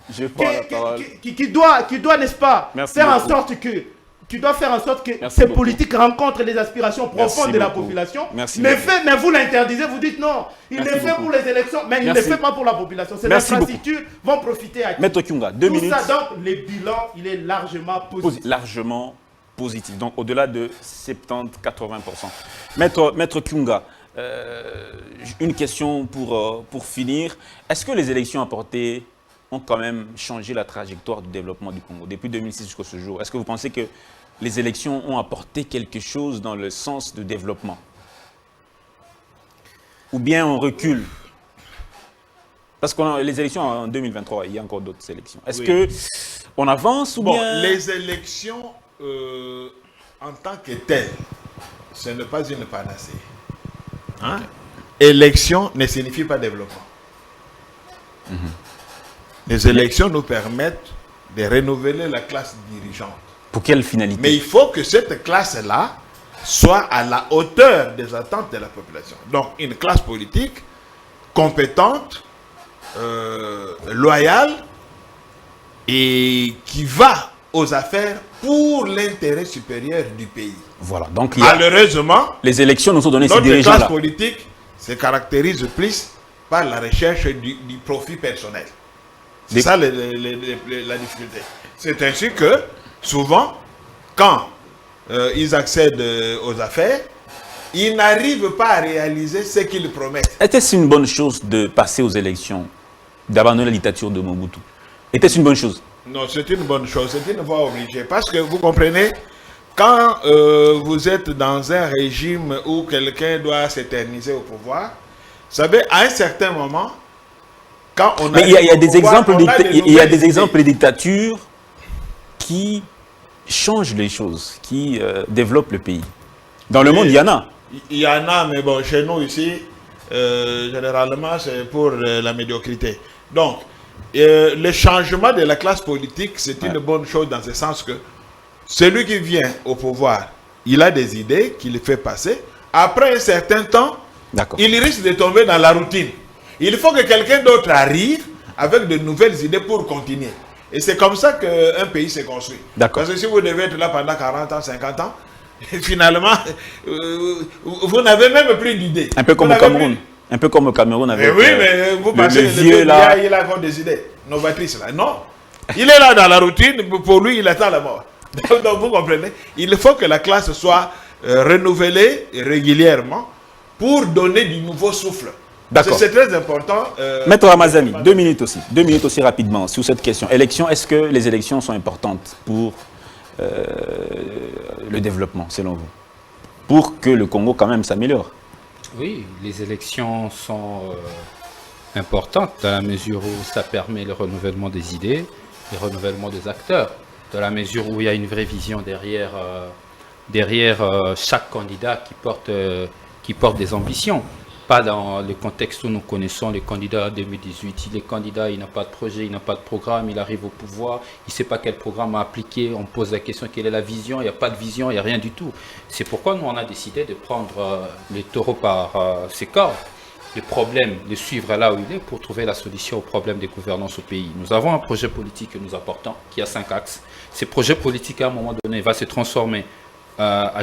B: Je prends la parole.
E: Qui doit, n'est-ce pas, faire en sorte que ces politiques rencontrent les aspirations profondes de la population. Mais vous l'interdisez, vous dites non. Il le fait pour les élections, mais il ne le fait pas pour la population. Ces infrastructures vont profiter à qui?
B: Maître Kyunga, 2 minutes.
E: Tout ça, donc, le bilan, il est largement positif.
B: Largement positif. Donc, au-delà de 70-80%. Maître Kyunga, une question pour finir. Est-ce que les élections apportées ont quand même changé la trajectoire du développement du Congo depuis 2006 jusqu'à ce jour? Est-ce que vous pensez que les élections ont apporté quelque chose dans le sens du développement? Ou bien on recule? Parce que les élections en 2023, il y a encore d'autres élections. Est-ce qu'on avance ou bien...
D: Les élections, en tant que telles, ce n'est pas une panacée. Hein? Élection ne signifie pas développement. Les élections nous permettent de renouveler la classe dirigeante.
B: Pour quelle finalité?
D: Mais il faut que cette classe-là soit à la hauteur des attentes de la population. Donc, une classe politique compétente, loyale et qui va aux affaires pour l'intérêt supérieur du pays.
B: Voilà. Donc,
D: malheureusement,
B: les élections nous ont donné ces
D: dirigeants-là. Notre classe
B: là
D: politique se caractérise plus par la recherche du profit personnel. C'est ça la difficulté. C'est ainsi que, souvent, quand ils accèdent aux affaires, ils n'arrivent pas à réaliser ce qu'ils promettent.
B: Était-ce une bonne chose de passer aux élections, d'abandonner la dictature de Mobutu Était-ce une bonne chose?
D: Non, c'est une bonne chose, c'est une voie obligée. Parce que vous comprenez, quand vous êtes dans un régime où quelqu'un doit s'éterniser au pouvoir, vous savez, à un certain moment, quand on
B: Mais il y a des exemples, il y a des exemples de dictatures qui changent les choses, qui développent le pays. Dans le monde, il y en a.
D: Il y en a, mais bon, chez nous ici, généralement, c'est pour la médiocrité. Donc, le changement de la classe politique, c'est une bonne chose dans ce sens que celui qui vient au pouvoir, il a des idées qu'il fait passer. Après un certain temps, il risque de tomber dans la routine. Il faut que quelqu'un d'autre arrive avec de nouvelles idées pour continuer. Et c'est comme ça qu'un pays se construit. Parce que si vous devez être là pendant 40 ans, 50 ans, finalement, vous n'avez même plus d'idées.
B: Un peu comme au Cameroun. Un peu comme au Cameroun avec
D: oui, mais vous pensez
B: le vieux
D: là, il a encore des idées novatrices là. Non. Il est là dans la routine, pour lui, il attend la mort. Donc vous comprenez, il faut que la classe soit renouvelée régulièrement pour donner du nouveau souffle.
B: D'accord.
D: C'est très important.
B: Maître Ramazani, 2 minutes aussi rapidement sur cette question. Élections, est-ce que les élections sont importantes pour le développement, selon vous? Pour que le Congo quand même s'améliore?
C: Oui, les élections sont importantes dans la mesure où ça permet le renouvellement des idées, le renouvellement des acteurs, dans la mesure où il y a une vraie vision derrière chaque candidat qui porte des ambitions. Pas dans le contexte où nous connaissons les candidats 2018. Il est candidat, il n'a pas de projet, il n'a pas de programme, il arrive au pouvoir, il ne sait pas quel programme à appliquer, on pose la question quelle est la vision, il n'y a pas de vision, il n'y a rien du tout. C'est pourquoi nous on a décidé de prendre les taureaux par ses cornes, le problème, de suivre là où il est pour trouver la solution au problème des gouvernances au pays. Nous avons un projet politique que nous apportons qui a 5 axes. Ce projet politique à un moment donné va se transformer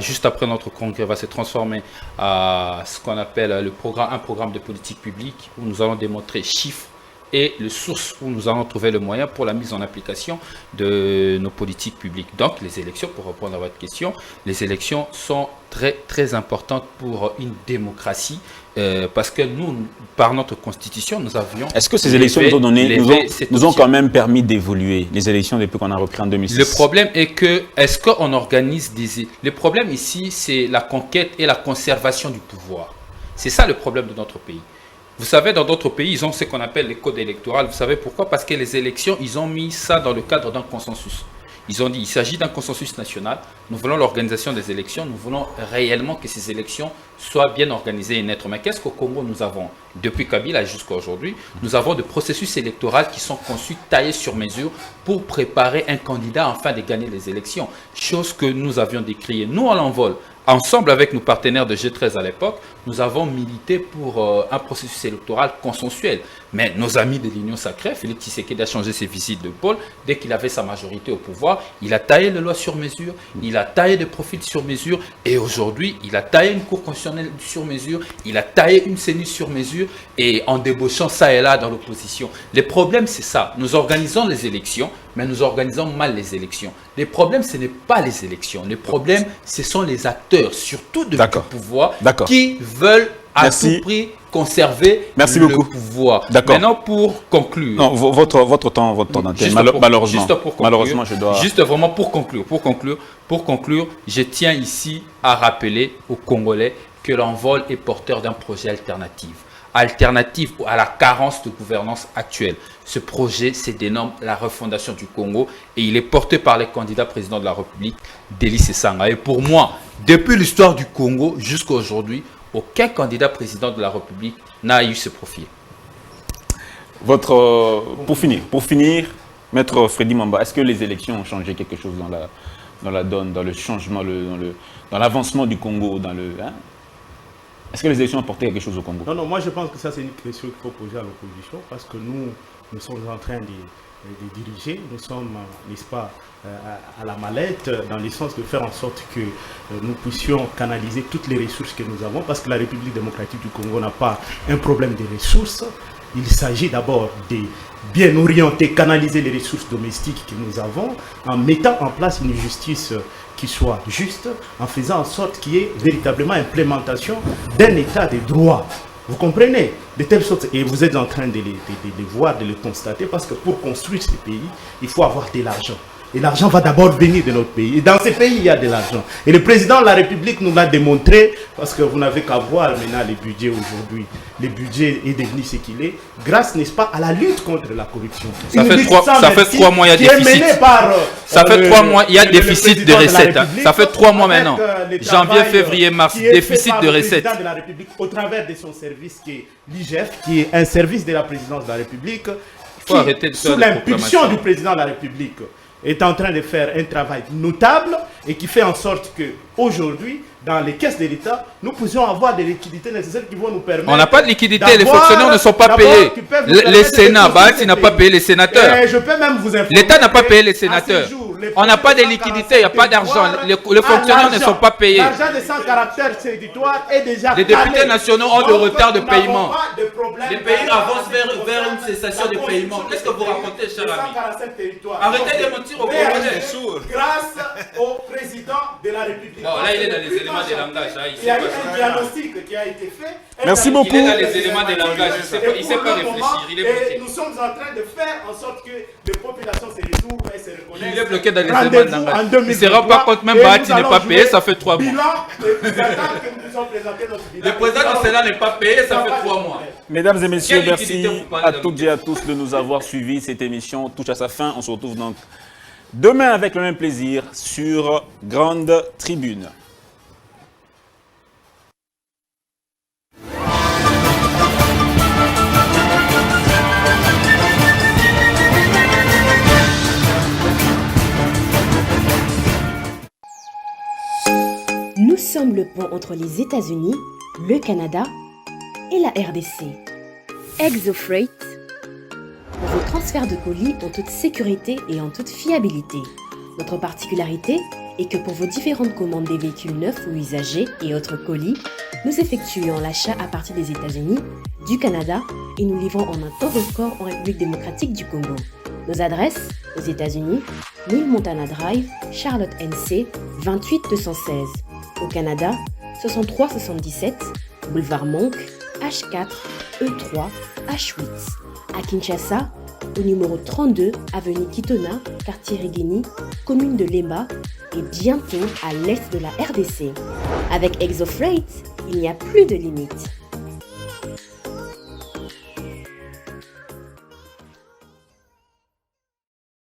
C: juste après notre congrès, va se transformer à ce qu'on appelle un programme de politique publique où nous allons démontrer chiffres et les sources où nous allons trouver le moyen pour la mise en application de nos politiques publiques. Donc les élections, pour répondre à votre question, les élections sont très très importantes pour une démocratie parce que nous, par notre constitution, nous avions...
B: Est-ce que ces élections nous ont quand même permis d'évoluer, les élections depuis qu'on a repris en 2006?
C: Le problème est que, est-ce qu'on organise des... Le problème ici, c'est la conquête et la conservation du pouvoir. C'est ça le problème de notre pays. Vous savez, dans d'autres pays, ils ont ce qu'on appelle les codes électoraux. Vous savez pourquoi? Parce que les élections, ils ont mis ça dans le cadre d'un consensus. Ils ont dit, il s'agit d'un consensus national. Nous voulons l'organisation des élections. Nous voulons réellement que ces élections soient bien organisées et nettes. Mais qu'est-ce qu'au Congo nous avons? Depuis Kabila jusqu'à aujourd'hui, nous avons des processus électoraux qui sont conçus, taillés sur mesure pour préparer un candidat afin de gagner les élections. Chose que nous avions décriée. Nous, à l'envol, ensemble avec nos partenaires de G13 à l'époque, nous avons milité pour un processus électoral consensuel. Mais nos amis de l'Union sacrée, Félix Tshisekedi a changé ses visites de pôle. Dès qu'il avait sa majorité au pouvoir, il a taillé les lois sur mesure, il a taillé des profils sur mesure, et aujourd'hui, il a taillé une cour constitutionnelle sur mesure, il a taillé une CENI sur mesure, et en débauchant ça et là dans l'opposition. Le problème, c'est ça. Nous organisons les élections, mais nous organisons mal les élections. Le problème, ce n'est pas les élections. Le problème, ce sont les acteurs, surtout de du pouvoir, qui veulent à tout prix conserver le pouvoir. Maintenant, pour conclure...
B: Non, votre temps d'antenne, malheureusement. Malheureusement, je dois...
C: Juste vraiment pour conclure, je tiens ici à rappeler aux Congolais que l'envol est porteur d'un projet alternatif à la carence de gouvernance actuelle. Ce projet se dénomme la refondation du Congo et il est porté par les candidats présidents de la République, Delis Sanga. Et pour moi, depuis l'histoire du Congo jusqu'à aujourd'hui, aucun candidat président de la République n'a eu ce profil.
B: Pour finir, Maître Freddy Mamba, est-ce que les élections ont changé quelque chose dans la donne, dans le changement, dans l'avancement du Congo, Est-ce que les élections ont apporté quelque chose au Congo?
E: Non, moi je pense que ça c'est une question qu'il faut poser à l'opposition parce que nous sommes en train de diriger, nous sommes, n'est-ce pas, à la mallette, dans le sens de faire en sorte que nous puissions canaliser toutes les ressources que nous avons parce que la République démocratique du Congo n'a pas un problème de ressources. Il s'agit d'abord de bien orienter, canaliser les ressources domestiques que nous avons en mettant en place une justice qui soit juste, en faisant en sorte qu'il y ait véritablement implémentation d'un état de droit. Vous comprenez? De telle sorte, et vous êtes en train de les voir, de les constater, parce que pour construire ces pays, il faut avoir de l'argent. Et l'argent va d'abord venir de notre pays. Et dans ces pays, il y a de l'argent. Et le président de la République nous l'a démontré, parce que vous n'avez qu'à voir maintenant les budgets aujourd'hui. Le budget est devenu ce qu'il est, grâce, n'est-ce pas, à la lutte contre la corruption.
C: Ça fait 3 mois, il y a déficit. Ça fait 3 mois, il y a déficit de recettes. Ça fait 3 mois maintenant. Janvier, février, mars, déficit de recettes.
E: Le président de la République, au travers de son service qui est l'IGF, qui est un service de la présidence de la République, qui, sous l'impulsion du président de la République, est en train de faire un travail notable et qui fait en sorte que aujourd'hui, dans les caisses de l'État, nous puissions avoir des liquidités nécessaires qui vont nous permettre...
C: On n'a pas de liquidité, les fonctionnaires ne sont pas payés. Les Sénats, il n'a pas payé les sénateurs.
E: Je peux même vous informer.
C: L'État n'a pas payé les sénateurs. On n'a pas de liquidité, il n'y a pas d'argent. Les fonctionnaires ne sont pas payés.
E: L'argent de 100 caractères territoire est déjà...
C: Les députés nationaux ont de retard de paiement.
F: Les pays avancent vers une cessation de paiement. Qu'est-ce que vous racontez, cher ami? Arrêtez de mentir au Congolais.
E: Grâce au président de la République.
C: Bon, là, il est dans les éléments de langage.
E: Il y a eu un diagnostic qui a été fait.
B: Merci beaucoup.
C: Il est dans les éléments de langage. Il ne sait pas réfléchir. Il est bloqué.
E: Et nous sommes en train de faire en sorte que les populations se retrouvent et se reconnaissent.
C: Il est bloqué dans les éléments de langage. Il ne se rend pas compte, même Bahati n'est pas payé, ça fait 3 mois. Le président du Sénat n'est pas payé, ça fait 3 mois.
B: Mesdames et messieurs,
C: Quelle
B: merci
C: liquidité vous parlez
B: à toutes et à tous de nous avoir suivis. Cette émission touche à sa fin. On se retrouve donc demain avec le même plaisir sur Grande Tribune.
A: Nous sommes le pont entre les États-Unis, le Canada et la RDC. ExoFreight, pour vos transferts de colis en toute sécurité et en toute fiabilité. Notre particularité est que pour vos différentes commandes des véhicules neufs ou usagés et autres colis, nous effectuons l'achat à partir des États-Unis, du Canada et nous livrons en un temps record en République démocratique du Congo. Nos adresses aux États-Unis, 1000 Montana Drive, Charlotte NC, 28216. Au Canada, 6377, boulevard Monk, H4, E3, H8. À Kinshasa, au numéro 32, avenue Kitona, quartier Rigini, commune de Lemba et bientôt à l'est de la RDC. Avec ExoFreight, il n'y a plus de limite.